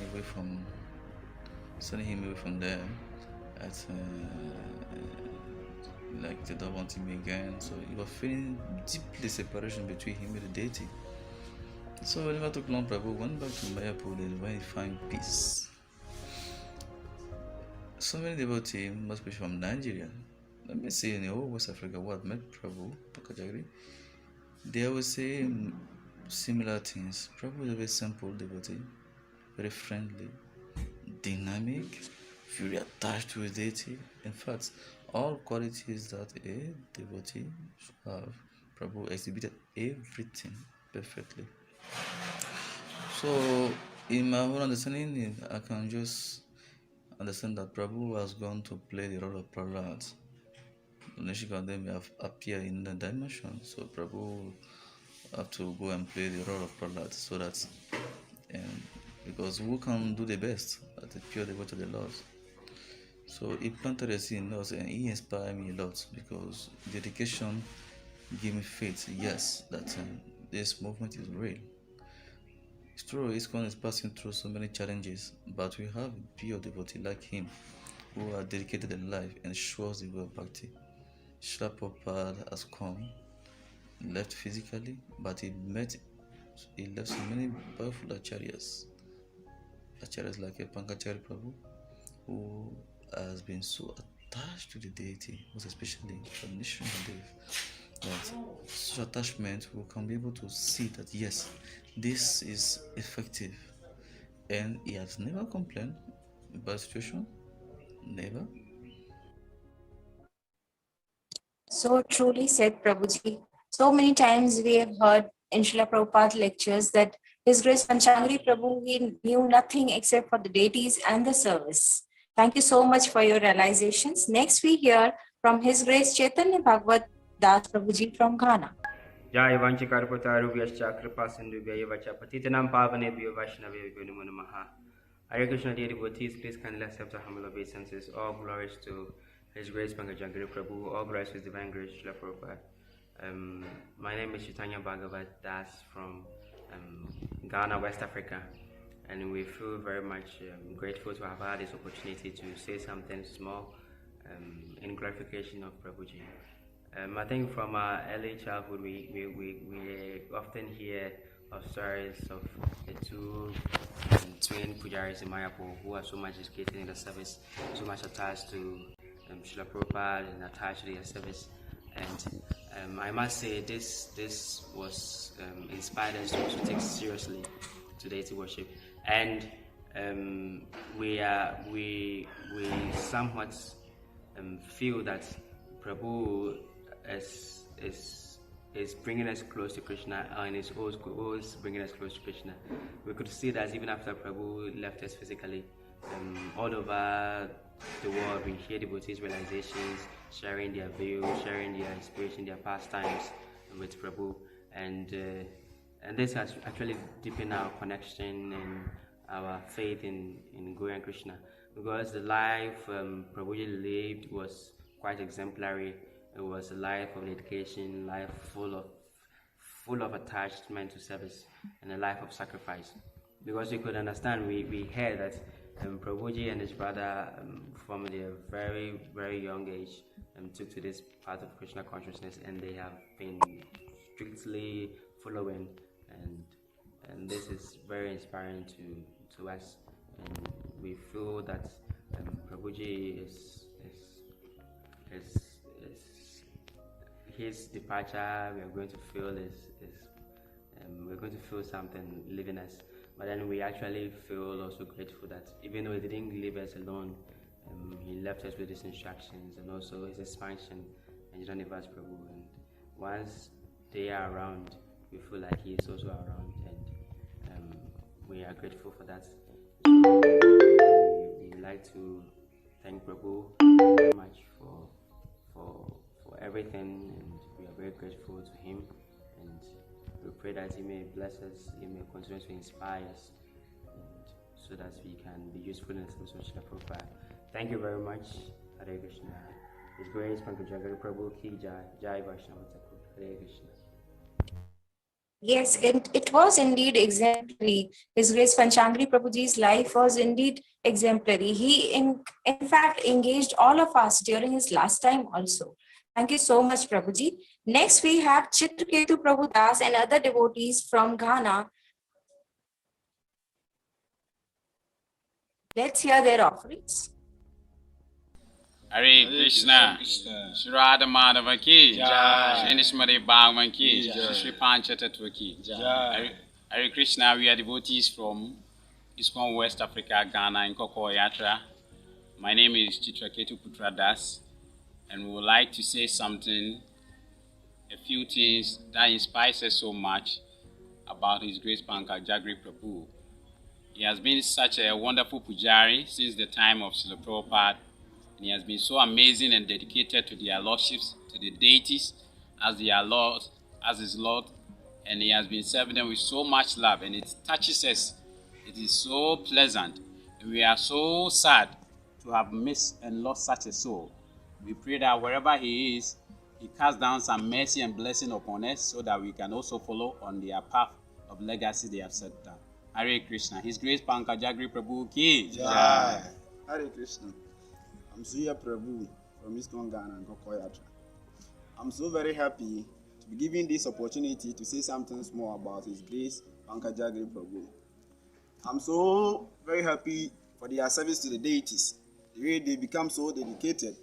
Speaker 18: away from there, at like they don't want him again. So he was feeling deeply separation between him and the deity. So it never took long. Prabhu went back to Mayapur and where he found peace. So many devotees, must be from Nigeria, let me say in the whole West Africa, what met Prabhu Pankaganghari, they always say similar things. Prabhu is a very simple devotee, very friendly, dynamic, very attached to his deity. In fact, all qualities that a devotee should have, Prabhu exhibited everything perfectly. So, in my own understanding, I can just understand that Prabhu has gone to play the role of Prahlad. Nishikande may have appeared in the dimension, so Prabhu have to go and play the role of Prahlad so that, because who can do the best at the pure devotee of the Lord? So he planted a seed in us and he inspired me a lot because dedication gave me faith, yes, that this movement is real. It's true, ISKCON is passing through so many challenges, but we have a pure devotee like him who are dedicated in life and shows the way of bhakti. Srila Prabhupada has come, left physically, but he left so many powerful acharyas like Pankaganghari Prabhu, who has been so attached to the deity, most especially from Nishringadev, that such attachment we can be able to see that yes, this is effective, and he has never complained about the situation, never.
Speaker 12: So truly said Prabhuji. So many times we have heard in Srila Prabhupada lectures that His Grace Panchangari Prabhu, he knew nothing except for the deities and the service. Thank you so much for your realizations. Next we hear from His Grace Chaitanya Bhagavad Das Prabhuji from Ghana.
Speaker 19: Jai Vanchikarpataruvyascha Kripa Sindhubhya Vacha Patitanam Pavanebhyo Vaishnavebhyo Namo Namaha. Hare Krishna, dear devotees, please kindly accept our humble obeisances. All glories to His Grace Pankaganghari Prabhu, all glories to His Divine Grace Srila Prabhupada. My name is Chaitanya Bhagavad Das from Ghana, West Africa, and we feel very much grateful to have had this opportunity to say something small in glorification of Prabhuji. I think from our early childhood, we often hear of stories of the two twin pujaris in Mayapur who are so much dedicated in the service, so much attached to Srila Prabhupada and attached to their service. And I must say this was inspired us to take seriously to deity worship. And we somewhat feel that Prabhu is bringing us close to Krishna, and is always bringing us close to Krishna. We could see that even after Prabhu left us physically, all over the world we hear devotees' realizations, sharing their views, sharing their inspiration, their pastimes with Prabhu, and this has actually deepened our connection and our faith in Guru and Krishna, because the life Prabhuji lived was quite exemplary. It was a life of dedication, life full of attachment to service, and a life of sacrifice. Because you could understand, we heard that Prabhuji and his brother from their very, very young age took to this path of Krishna consciousness, and they have been strictly following, and this is very inspiring to us. And we feel that Prabhuji is his departure, we are going to feel we're going to feel something leaving us. But then we actually feel also grateful that even though he didn't leave us alone, he left us with his instructions and also his expansion and Universe Prabhu. And once they are around, we feel like he is also around, and we are grateful for that. We like to thank Prabhu very much for everything, and we are very grateful to him. And we pray that he may bless us, he may continue to inspire us, and so that we can be useful in the social profile. Thank you very much. Hare Krishna. His Grace Pankaganghari Prabhu Ki Jai. Jai Vaishnava Thakur. Hare Krishna.
Speaker 12: Yes, it was indeed exemplary. His Grace Panchangri Prabhuji's life was indeed exemplary. He, in fact, engaged all of us during his last time also. Thank you so much, Prabhuji. Next, we have Chitraketu Prabhu Das and other devotees from Ghana. Let's hear their offerings.
Speaker 20: Hare Krishna, Shri Radha Madhava ki, Shri Nishmari Bhagwan ki, Shri Panchatattva ki. Hare Krishna, we are devotees from ISKCON West Africa, Ghana, in Koko Yatra. My name is Chitraketu Putra Das, and we would like to say something, a few things that inspires us so much about His Grace Pankaganghari Prabhu. He has been such a wonderful pujari since the time of Srila Prabhupada. And he has been so amazing and dedicated to their lordships, to the deities, as their Lord, as his Lord. And he has been serving them with so much love, and it touches us. It is so pleasant. And we are so sad to have missed and lost such a soul. We pray that wherever he is, he casts down some mercy and blessing upon us so that we can also follow on their path of legacy they have set down. Hare Krishna. His Grace Pankaganghari Prabhu Ki Jai.
Speaker 21: Hare Krishna. I'm Suya Prabhu from ISKCON Ghana and Kokoyatra. I'm so very happy to be given this opportunity to say something small about His Grace Pankaganghari Prabhu. I'm so very happy for their service to the deities, the way they become so dedicated,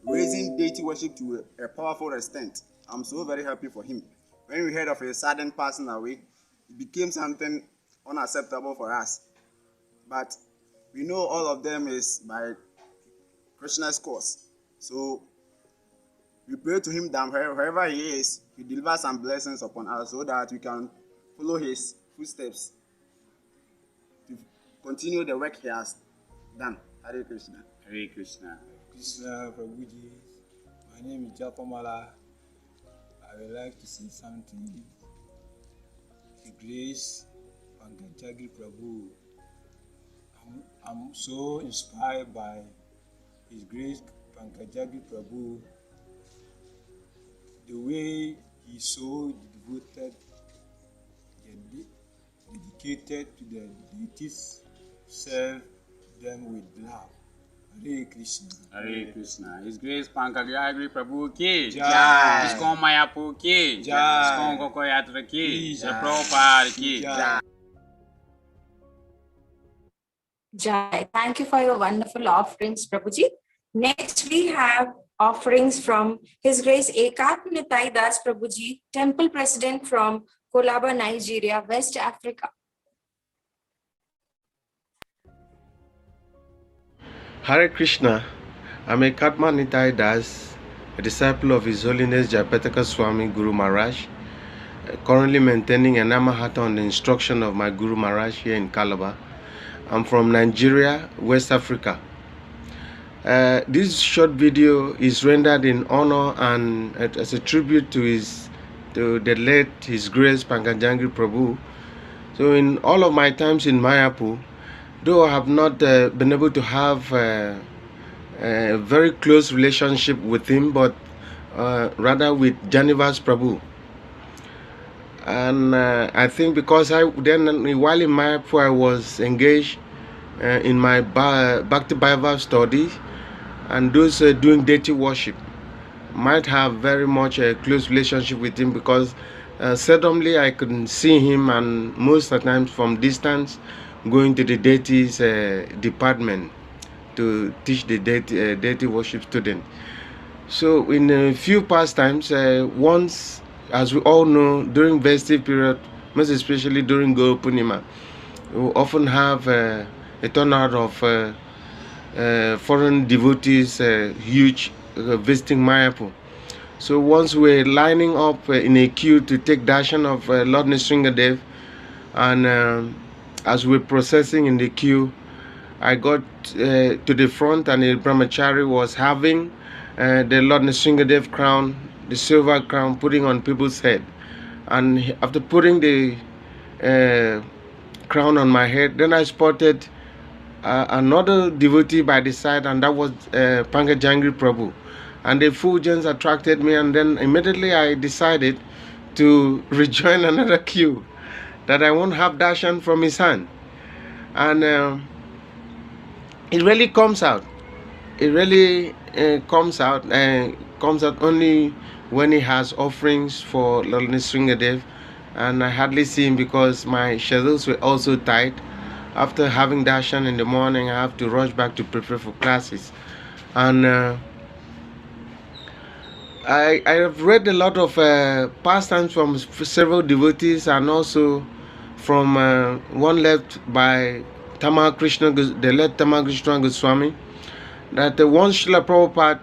Speaker 21: raising deity worship to a powerful extent. I'm so very happy for him. When we heard of his sudden passing away, it became something unacceptable for us. But we know all of them is by Krishna's cause. So we pray to him that wherever he is, he delivers some blessings upon us so that we can follow his footsteps to continue the work he has done. Hare Krishna.
Speaker 20: Hare Krishna.
Speaker 22: Krishna Prabhuji. My name is Japamala. I would like to say something. His Grace Pankaganghari Prabhu. I'm so inspired by His Grace Pankaganghari Prabhu, the way he so devoted, dedicated to the deities, serve them with love. Hare Krishna.
Speaker 20: Hare Krishna. His Grace Pankaganghari Prabhu Ki Jai. ISKCON Mayapur Ki Jai. ISKCon Kokoyatra Ki Jai. Prabhupada Ki Jai.
Speaker 12: Jai. Thank you for your wonderful offerings, Prabhuji. Next, we have offerings from His Grace Ekatma Das Prabhuji, Temple President from Kolaba, Nigeria, West Africa.
Speaker 23: Hare Krishna. I'm Ekatma Nitai Das, a disciple of His Holiness Jayapataka Swami Guru Maharaj, currently maintaining a Namahata on the instruction of my Guru Maharaj here in Calabar. I'm from Nigeria, West Africa. This short video is rendered in honor and as a tribute to the late His Grace Pankaganghari Prabhu. So in all of my times in Mayapur, though I have not been able to have a very close relationship with him, but rather with Janivas Prabhu. And I think because while in Mayapur I was engaged in my Bhakti Bhaiva studies, and those doing deity worship might have very much a close relationship with him, because seldomly I couldn't see him, and most of the times from distance going to the deities department to teach the deity worship student. So in a few past times, once, as we all know, during festive period most especially during Guru Purnima. We often have a turnout of foreign devotees, huge, visiting Mayapur. So once we're lining up in a queue to take darshan of Lord Nrsingadev, and as we're processing in the queue, I got to the front, and the brahmachari was having the Lord Nrsingadev crown, the silver crown, putting on people's head. And after putting the crown on my head, then I spotted another devotee by the side, and that was Pankaganghari Prabhu. And the effulgence attracted me, and then immediately I decided to rejoin another queue, that I won't have darshan from his hand. And it really comes out. It really comes out only when he has offerings for Lord Nrsingadev, and I hardly see him because my schedules were also tight. After having darshan in the morning, I have to rush back to prepare for classes. And I have read a lot of pastimes from several devotees, and also from one left by the late Krishna Goswami, that once Srila Prabhupada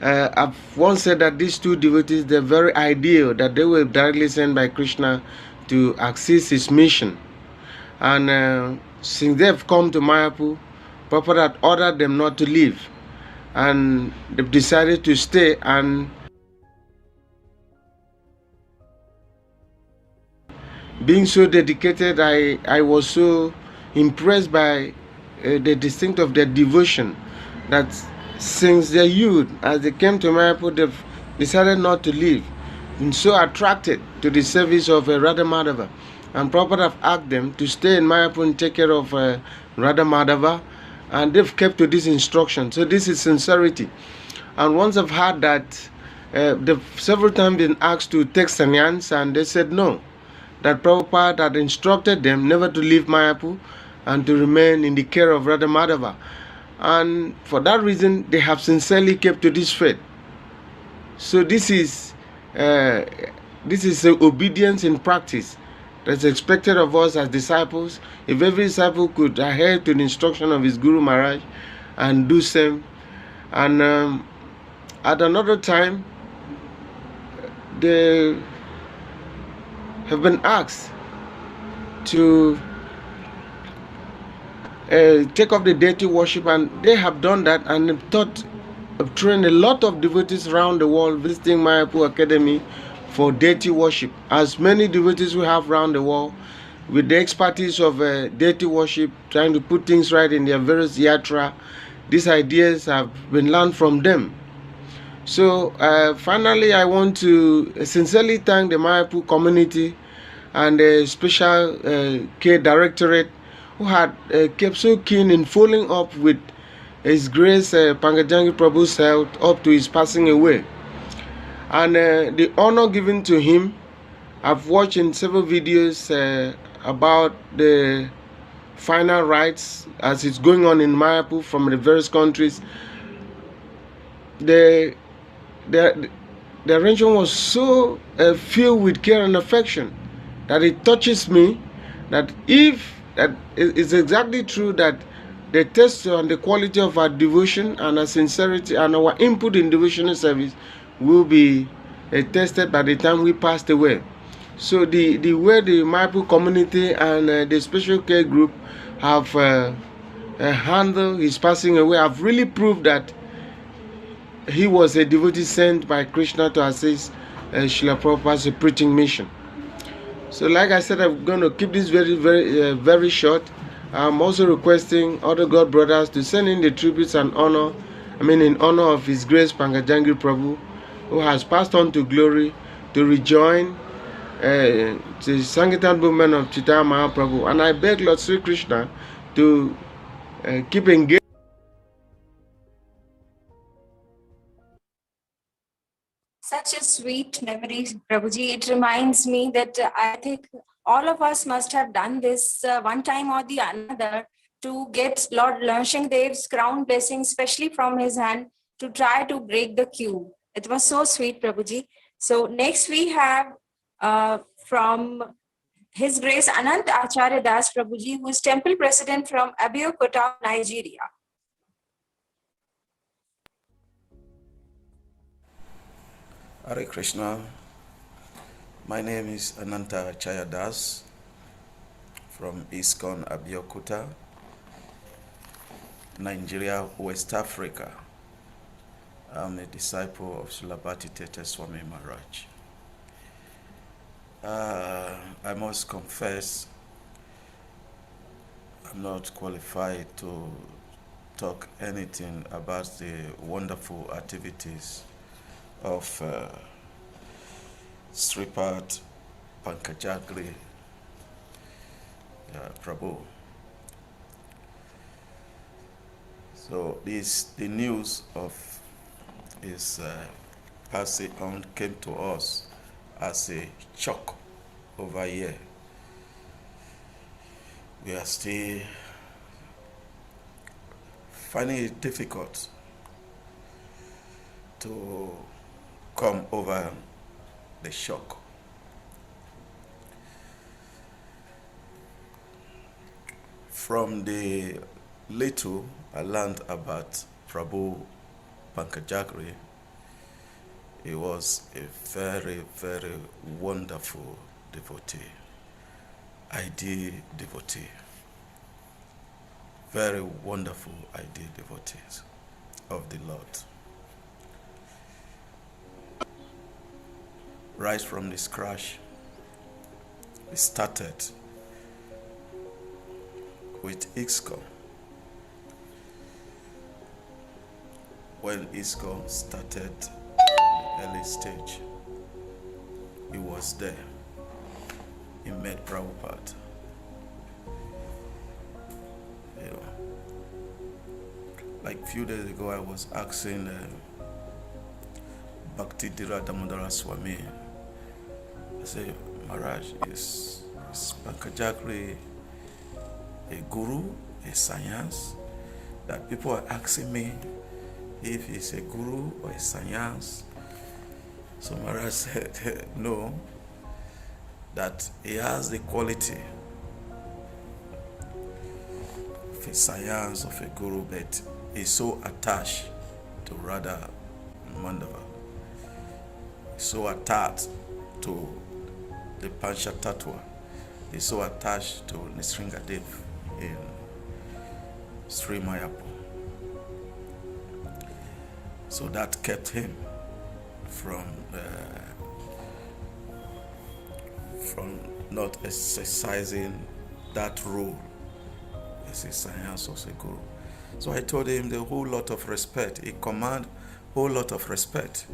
Speaker 23: I've once said that these two devotees, they're very ideal, that they were directly sent by Krishna to assist his mission. And since they've come to Mayapur, Prabhupada had ordered them not to leave, and they've decided to stay. And being so dedicated, I was so impressed by the distinct of their devotion, that since their youth, as they came to Mayapur, they've decided not to leave, and so attracted to the service of Radha Madhava. And Prabhupada have asked them to stay in Mayapur and take care of Radha Madhava, and they've kept to this instruction. So this is sincerity. And once I've heard that, they've several times been asked to take sannyas, and they said no, that Prabhupada had instructed them never to leave Mayapur and to remain in the care of Radha Madhava. And for that reason, they have sincerely kept to this faith. So this is obedience in practice that's expected of us as disciples. If every disciple could adhere to the instruction of his Guru Maharaj and do same. And at another time, they have been asked to take up the deity worship, and they have done that, and have trained a lot of devotees around the world visiting Mayapur Academy for deity worship. As many devotees we have around the world, with the expertise of deity worship, trying to put things right in their various yatra, these ideas have been learned from them. So finally, I want to sincerely thank the Mayapur community and the special care directorate, who had kept so keen in following up with His Grace Pankaganghari Prabhu's health up to his passing away. And the honor given to him, I've watched in several videos about the final rites as it's going on in Mayapur from the various countries. The arrangement was so filled with care and affection that it touches me, that if that it's exactly true that the test on the quality of our devotion and our sincerity and our input in devotional service will be tested by the time we passed away. So the way the Mayapur community and the special care group have handled his passing away have really proved that he was a devotee sent by Krishna to assist Srila Prabhupada's preaching mission. So like I said, I'm going to keep this very short. I'm also requesting other God brothers to send in the tributes and honor, in honor of His Grace Pankaganghari Prabhu, who has passed on to glory, to rejoin the Sankirtan movement of Chaitanya Mahaprabhu. And I beg Lord Sri Krishna to keep engaged.
Speaker 12: Such a sweet memory, Prabhuji. It reminds me that I think all of us must have done this one time or the another to get Lord Nrsingadev's crown blessing, especially from his hand, to try to break the queue. It was so sweet, Prabhuji. So next we have from His Grace Anant Acharya Das Prabhuji, who is Temple President from Abeokuta, Nigeria.
Speaker 1: Hare Krishna. My name is Ananta Acharya Das from ISKCON Abeokuta, Nigeria, West Africa. I'm a disciple of Sulabhati Tete Swami Maharaj. I must confess, I'm not qualified to talk anything about the wonderful activities of Sripad Pankaganghari Prabhu. So the news of his passing on came to us as a shock over here. We are still finding it difficult to come over the shock. From the little I learned about Prabhu Pankaganghari, he was a very, very wonderful devotee, ideal devotee, very wonderful ideal devotees of the Lord. Right from this crash, it started with ISKCON. When ISKCON started the early stage, he was there. He met Prabhupada. You know, like a few days ago, I was asking Bhakti Dira Damodara Swami, I said, Maharaj, is Pankaganghari a guru, a science? That people are asking me if he's a guru or a science. So Maharaj said, no, that he has the quality of a science, of a guru, but he's so attached to Radha Mandava, so attached to the Pancha Tattva, he's so attached to Nisringadev in Sri Mayapur. So that kept him from not exercising that role as a science or a guru. So I told him the whole lot of respect. He command whole lot of respect.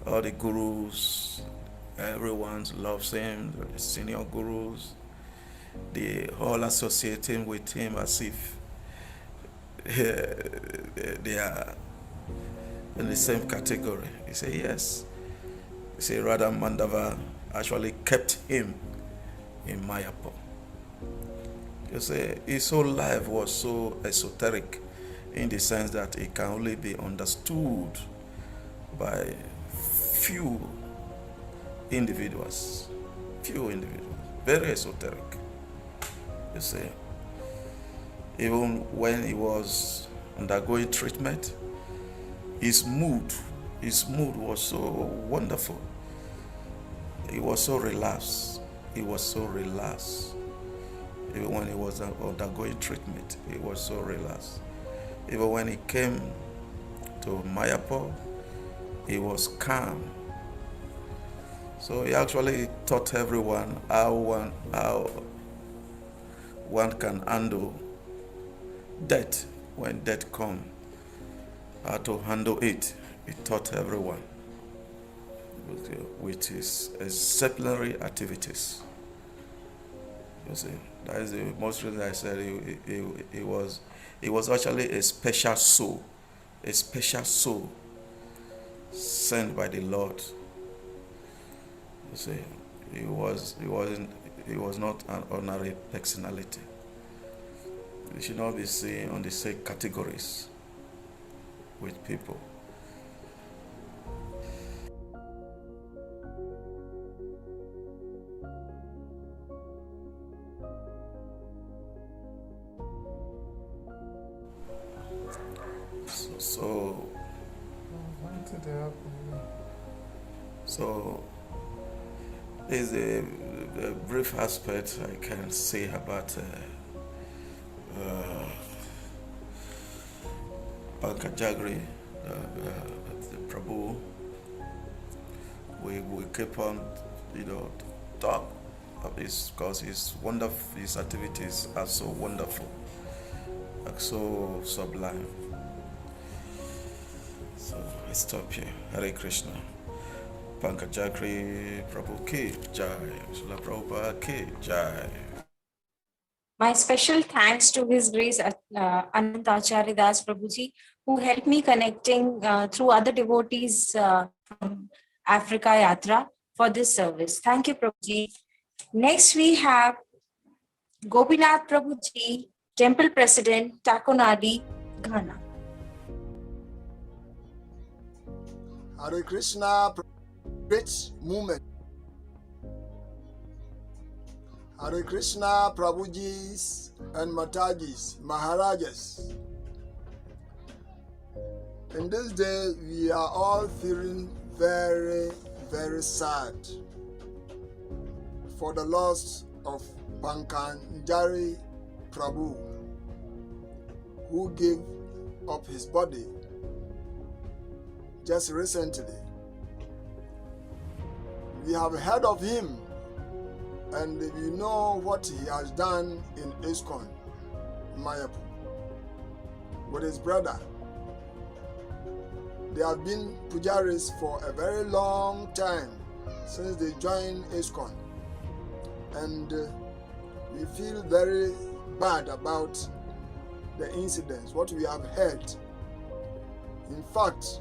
Speaker 1: All the gurus, everyone loves him, the senior gurus, they all associate him with him as if they are in the same category. He said, yes. He said, Radha Mandava actually kept him in Mayapur. You say his whole life was so esoteric in the sense that it can only be understood by few individuals, very esoteric. You see, even when he was undergoing treatment, his mood was so wonderful. He was so relaxed. Even when he was undergoing treatment, he was so relaxed. Even when he came to Mayapur, he was calm. So he actually taught everyone how one can handle death when death comes, how to handle it. He taught everyone with his exemplary activities. You see, that is the most reason I said he was actually a special soul sent by the Lord. You see, he was not an ordinary personality. He should not be seen on the same categories with people. So, so there's a brief aspect I can say about Pankaganghari, the Prabhu. We keep on, talk of this because his wonderful, his activities are so wonderful, like so sublime. So I stop here. Hare Krishna. Pankaganghari Prabhu Ki Jai. Srila Prabhupada Ki Jai.
Speaker 12: My special thanks to His Grace Anant Acharya Das Prabhuji, who helped me connecting through other devotees from Africa Yatra for this service. Thank you, Prabhuji. Next, we have Gopinath Prabhuji, Temple President, Takonadi, Ghana.
Speaker 3: Hare Krishna, great movement. Hare Krishna, Prabhujis and Matajis, Maharajas. In this day, we are all feeling very, very sad for the loss of Pankaganghari Prabhu, who gave up his body just recently. We have heard of him and we know what he has done in ISKCON, Mayapur, with his brother. They have been pujaris for a very long time since they joined ISKCON, and we feel very bad about the incidents, what we have heard. In fact,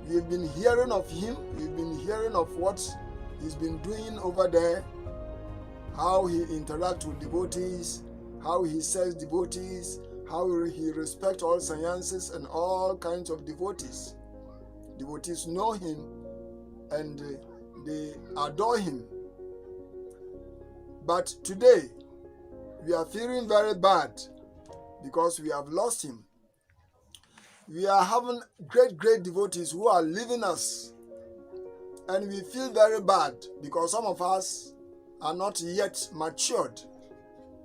Speaker 3: we've been hearing of him, we've been hearing of what he's been doing over there, how he interacts with devotees, how he serves devotees, how he respects all sciences and all kinds of devotees. Devotees know him and they adore him. But today, we are feeling very bad because we have lost him. We are having great devotees who are leaving us, and we feel very bad because some of us are not yet matured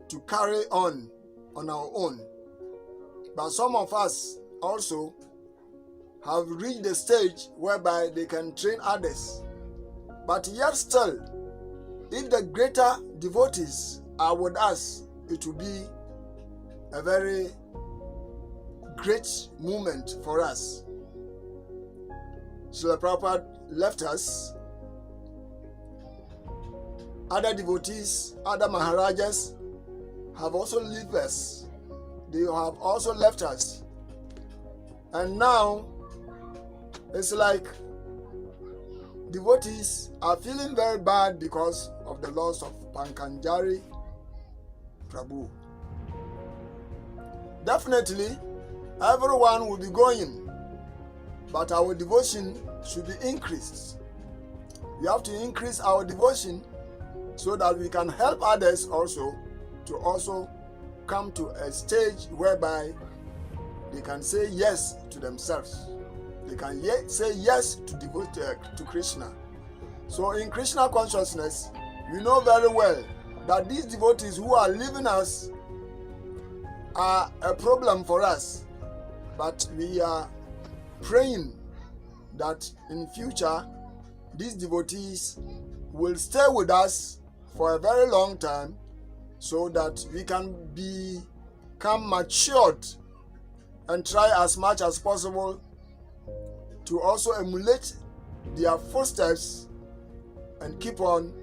Speaker 3: to carry on our own. But some of us also have reached the stage whereby they can train others. But yet still, if the greater devotees are with us, it will be a very great moment for us. Srila Prabhupada left us. Other devotees, other Maharajas have also left us. They have also left us. And now, it's like devotees are feeling very bad because of the loss of Pankaganghari Prabhu. Definitely, everyone will be going, but our devotion should be increased. We have to increase our devotion so that we can help others also to also come to a stage whereby they can say yes to themselves. They can say yes to devote to Krishna. So in Krishna consciousness, we know very well that these devotees who are leaving us are a problem for us. But we are praying that in future, these devotees will stay with us for a very long time so that we can become matured and try as much as possible to also emulate their footsteps and keep on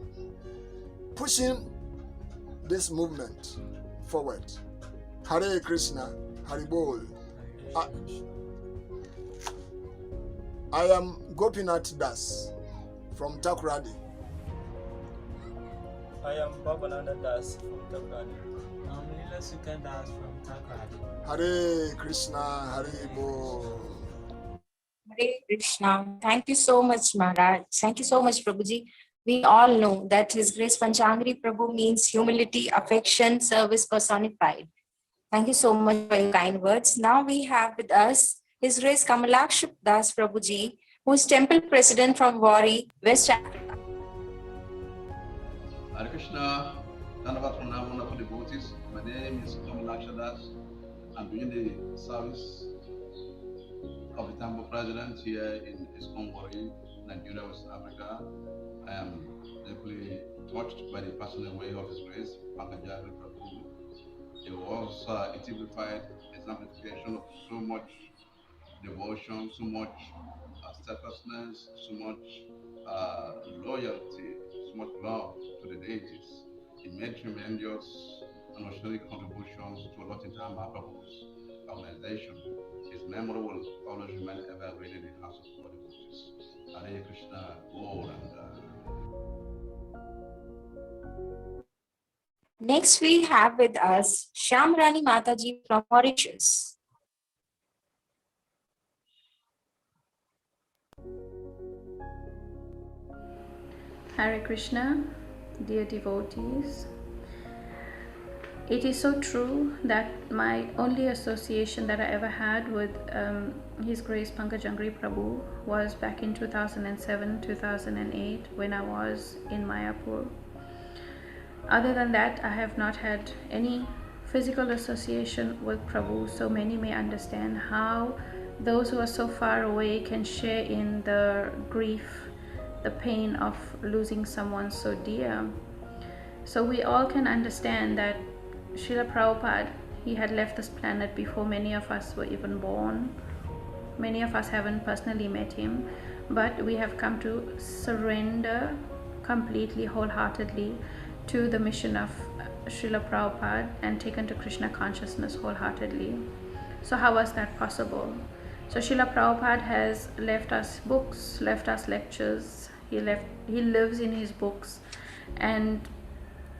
Speaker 3: pushing this movement forward. Hare Krishna, Hare Bol. I am Gopinath Das from Takoradi.
Speaker 4: I am Babananda Das from Takoradi. I'm Lila Sukan Das from Takoradi.
Speaker 3: Hare Krishna, Hare Bol.
Speaker 12: Hare Krishna. Thank you so much, Maharaj. Thank you so much, Prabhuji. We all know that His Grace Pankaganghari Prabhu means humility, affection, service personified. Thank you so much for your kind words. Now we have with us His Grace Kamalaksh Das Prabhuji, who is Temple President from Wari, West Africa.
Speaker 5: Hare Krishna, Dhanavad Pranam, wonderful devotees. My name is Kamalaksha Das. I'm doing the service of the Temple President here in ISKCON Wari, Nigeria, West Africa. I am deeply touched by the personal way of His Grace, Pankaganghari Prabhu. He was a typified exemplification of so much devotion, so much steadfastness, so much loyalty, so much love to the deities. He made tremendous and oceanic contributions to Lord Chaitanya Mahaprabhu's organization. His memory will always remain evergreen in the hearts of all devotees. Hare Krishna, Gauranga.
Speaker 12: Next, we have with us Shamrani Mataji from Mauritius.
Speaker 6: Hare Krishna, dear devotees. It is so true that my only association that I ever had with His Grace Pankaganghari Prabhu was back in 2007-2008 when I was in Mayapur. Other than that, I have not had any physical association with Prabhu, so many may understand how those who are so far away can share in the grief, the pain of losing someone so dear. So we all can understand that Srila Prabhupada, he had left this planet before many of us were even born. Many of us haven't personally met him, but we have come to surrender completely, wholeheartedly to the mission of Srila Prabhupada and taken to Krishna consciousness wholeheartedly. So how was that possible? So Srila Prabhupada has left us books, left us lectures. He lives in his books, and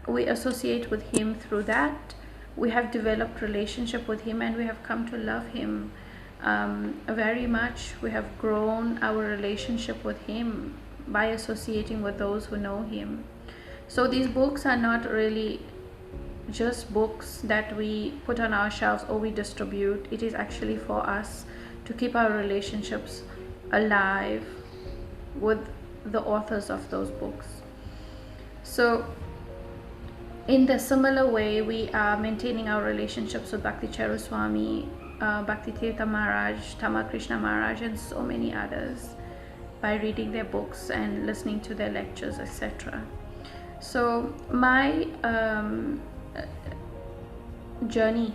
Speaker 6: we associate with him through that. We have developed relationship with him, and we have come to love him very much. We have grown our relationship with him by associating with those who know him. So these books are not really just books that we put on our shelves or we distribute. It is actually for us to keep our relationships alive with the authors of those books. So in the similar way, we are maintaining our relationships with Bhakti Charu Swami, Bhakti Tirtha Maharaj, Tamal Krishna Maharaj, and so many others by reading their books and listening to their lectures, etc. So my journey,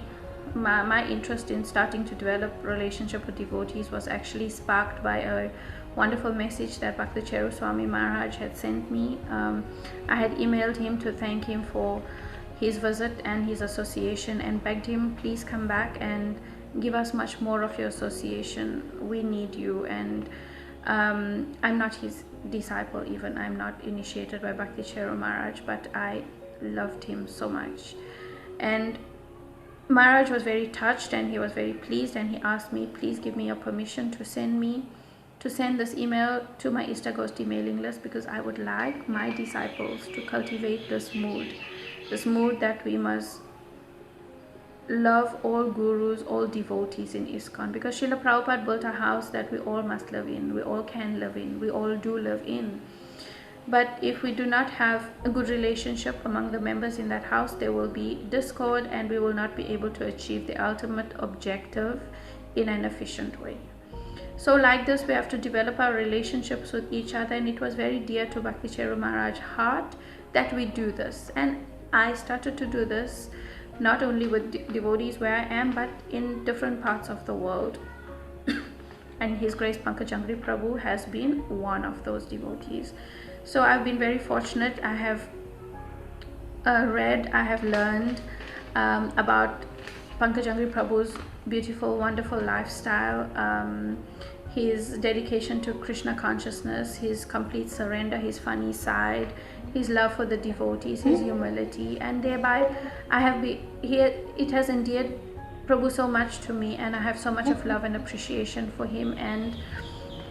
Speaker 6: my interest in starting to develop relationship with devotees was actually sparked by a wonderful message that Bhakti Charu Swami Maharaj had sent me. I had emailed him to thank him for his visit and his association and begged him, please come back and give us much more of your association. We need you. And I'm not his disciple even. I'm not initiated by Bhakti Charu Maharaj, but I loved him so much. And Maharaj was very touched and he was very pleased, and he asked me, please give me your permission to send this email to my Ishtagosti mailing list, because I would like my disciples to cultivate this mood that we must love all gurus, all devotees in ISKCON, because Srila Prabhupada built a house that we all must live in, we all can live in, we all do live in. But if we do not have a good relationship among the members in that house, there will be discord and we will not be able to achieve the ultimate objective in an efficient way. So like this, we have to develop our relationships with each other, and it was very dear to Bhakti Charu Maharaj's heart that we do this. And I started to do this not only with devotees where I am, but in different parts of the world. And His Grace Pankaganghari Prabhu has been one of those devotees. So I've been very fortunate. I have read, I have learned about Pankaganghari Prabhu's beautiful, wonderful lifestyle, his dedication to Krishna consciousness, his complete surrender, his funny side, his love for the devotees, his humility, and thereby it has endeared Prabhu so much to me, and I have so much of love and appreciation for him. And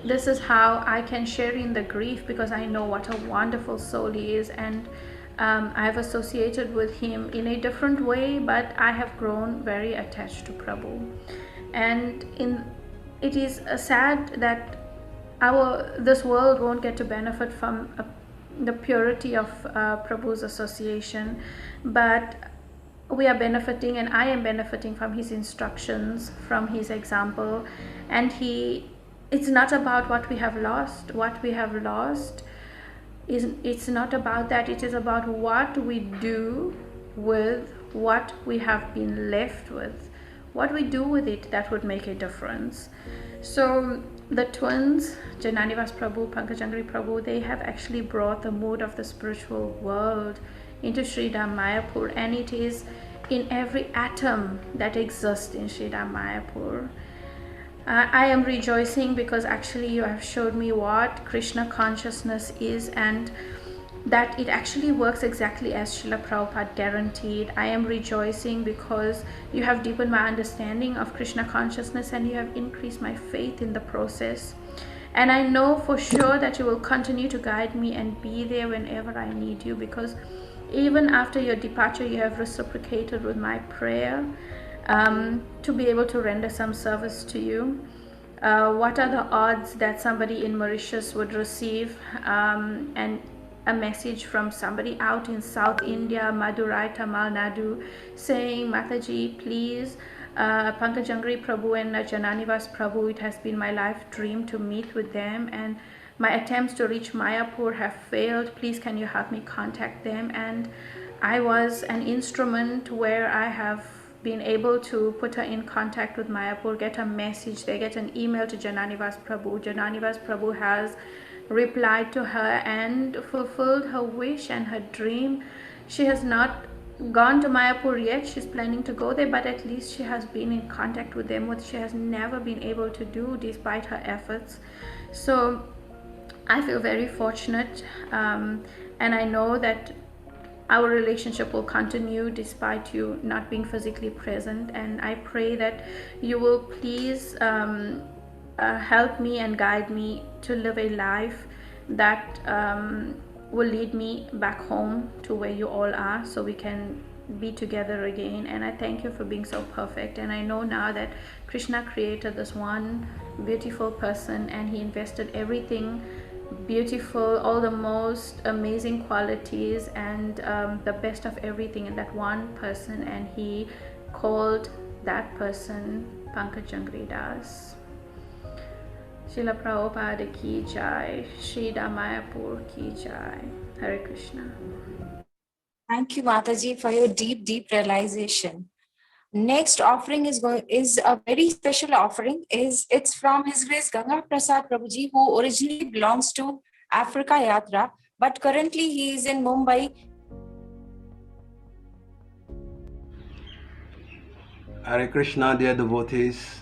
Speaker 6: this is how I can share in the grief, because I know what a wonderful soul he is, and I've associated with him in a different way, but I have grown very attached to Prabhu. And it is sad that this world won't get to benefit from the purity of Prabhu's association, but we are benefiting, and I am benefiting from his instructions, from his example. And it's not about what we have lost. What we have lost it's not about that. It is about what we do with what we have been left with. What we do with it, that would make a difference. So the twins, Jananivas Prabhu, Pankaganghari Prabhu, they have actually brought the mood of the spiritual world into Sridham Mayapur, and it is in every atom that exists in Sridham Mayapur. I am rejoicing because actually you have showed me what Krishna consciousness is, and that it actually works exactly as Srila Prabhupada guaranteed. I am rejoicing because you have deepened my understanding of Krishna consciousness, and you have increased my faith in the process. And I know for sure that you will continue to guide me and be there whenever I need you, because even after your departure, you have reciprocated with my prayer to be able to render some service to you. What are the odds that somebody in Mauritius would receive and a message from somebody out in South India, Madurai, Tamil Nadu, saying, Mataji, please, Pankaganghari Prabhu and Jananivas Prabhu, it has been my life dream to meet with them, and my attempts to reach Mayapur have failed. Please, can you help me contact them? And I was an instrument where I have been able to put her in contact with Mayapur, get a message, they get an email to Jananivas Prabhu. Jananivas Prabhu has replied to her and fulfilled her wish and her dream. She has not gone to Mayapur yet. She's planning to go there, but at least she has been in contact with them, which she has never been able to do despite her efforts. So I feel very fortunate, and I know that our relationship will continue despite you not being physically present. And I pray that you will please help me and guide me to live a life that will lead me back home to where you all are, so we can be together again. And I thank you for being so perfect. And I know now that Krishna created this one beautiful person, and he invested everything beautiful, all the most amazing qualities and the best of everything in that one person, and he called that person Pankaganghari Das. Srila Prabhupada ki jai, Sri Mayapur ki jai. Hare Krishna.
Speaker 12: Thank you, Mataji, for your deep realization. Next offering is a very special offering. It's from His Grace Ganga Prasad Prabhuji, who originally belongs to Africa Yatra, but currently he is in Mumbai.
Speaker 5: Hare Krishna, dear devotees.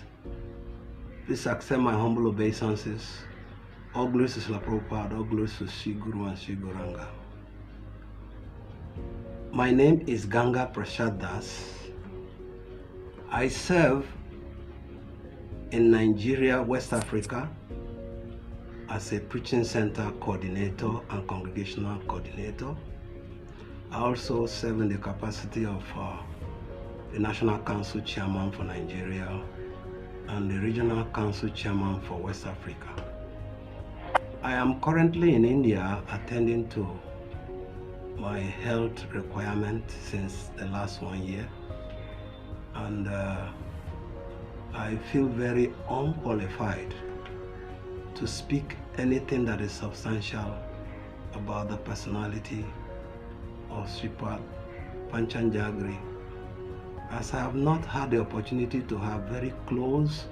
Speaker 5: Please accept my humble obeisances. All glories to Srila Prabhupada, all glories to Sri Guru and Sri Gauranga. My name is Ganga Prasad Das. I serve in Nigeria, West Africa, as a preaching center coordinator and congregational coordinator. I also serve in the capacity of the National Council Chairman for Nigeria and the Regional Council Chairman for West Africa. I am currently in India attending to my health requirement since the last 1 year. And I feel very unqualified to speak anything that is substantial about the personality of Sripad Pankaganghari, as I have not had the opportunity to have very close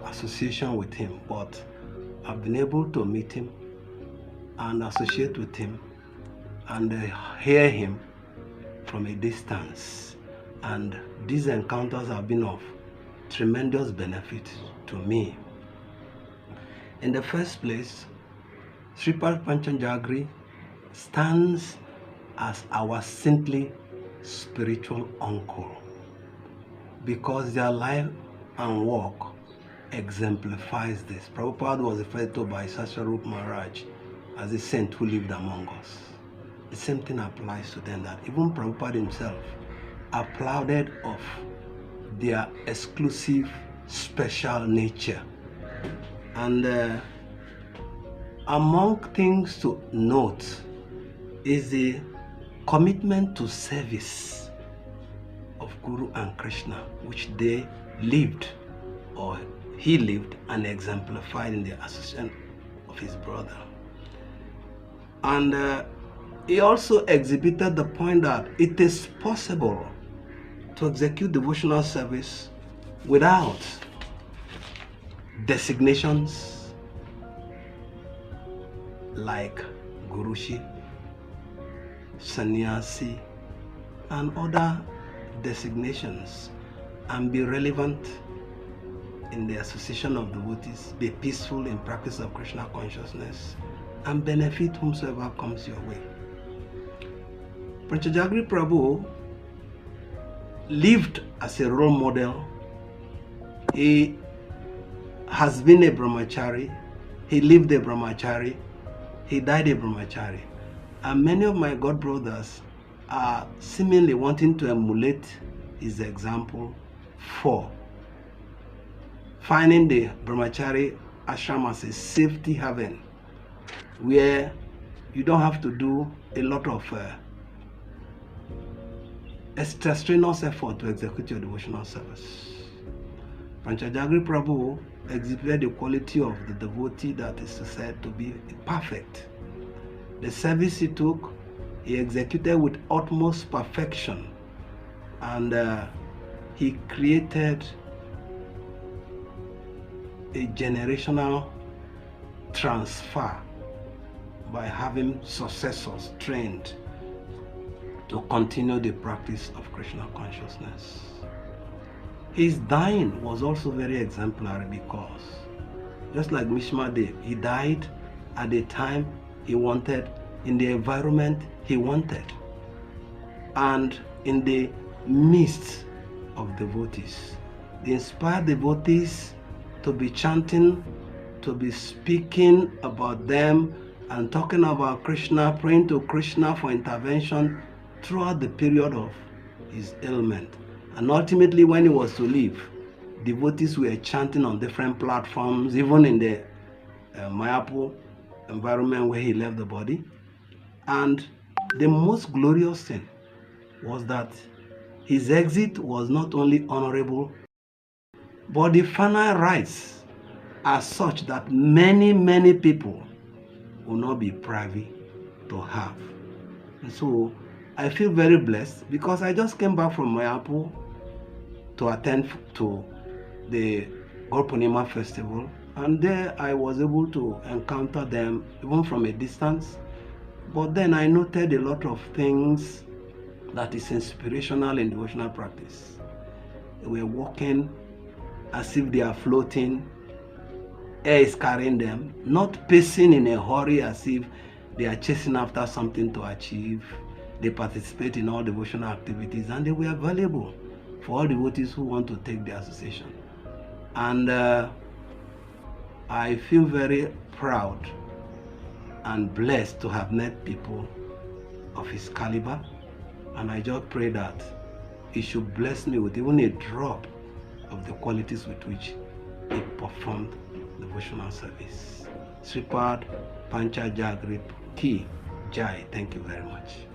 Speaker 5: association with him, but I've been able to meet him and associate with him and hear him from a distance. And these encounters have been of tremendous benefit to me. In the first place, Sripad Pankaganghari stands as our saintly spiritual uncle, because their life and work exemplifies this. Prabhupada was referred to by Sasharup Maharaj as a saint who lived among us. The same thing applies to them, that even Prabhupada himself applauded of their exclusive
Speaker 7: special nature. And among things to note is the commitment to service of Guru and Krishna, which they lived, or he lived and exemplified in the association of his brother. And he also exhibited the point that it is possible to execute devotional service without designations like Guruship, Sannyasi, and other designations, and be relevant in the association of devotees, be peaceful in practice of Krishna consciousness, and benefit whomsoever comes your way. Pankaganghari Prabhu lived as a role model. He has been a brahmachari, he lived a brahmachari, he died a brahmachari. And many of my god brothers are seemingly wanting to emulate his example for finding the brahmachari ashram as a safety haven where you don't have to do a lot of extra strenuous effort to execute your devotional service. Pankaganghari Prabhu exhibited the quality of the devotee that is said to be perfect. The service he took, he executed with utmost perfection, and he created a generational transfer by having successors trained to continue the practice of Krishna consciousness. His dying was also very exemplary because, just like Mishma Dev, he died at the time he wanted, in the environment he wanted, and in the midst of devotees. The inspired devotees to be chanting, to be speaking about them and talking about Krishna, praying to Krishna for intervention throughout the period of his ailment. And ultimately, when he was to leave, devotees were chanting on different platforms, even in the Mayapur environment where he left the body. And the most glorious thing was that his exit was not only honorable, but the final rites are such that many people will not be privy to have. And so I feel very blessed because I just came back from Mayapur to attend to the Gaur Purnima festival, and there I was able to encounter them even from a distance. But then I noted a lot of things that is inspirational in devotional practice. They were walking as if they are floating, air is carrying them, not pacing in a hurry as if they are chasing after something to achieve. They participate in all devotional activities, and they were valuable for all devotees who want to take the association. And I feel very proud and blessed to have met people of his caliber, and I just pray that he should bless me with even a drop of the qualities with which he performed devotional service. Sripad Pankaganghari Ki Jai. Thank you very much.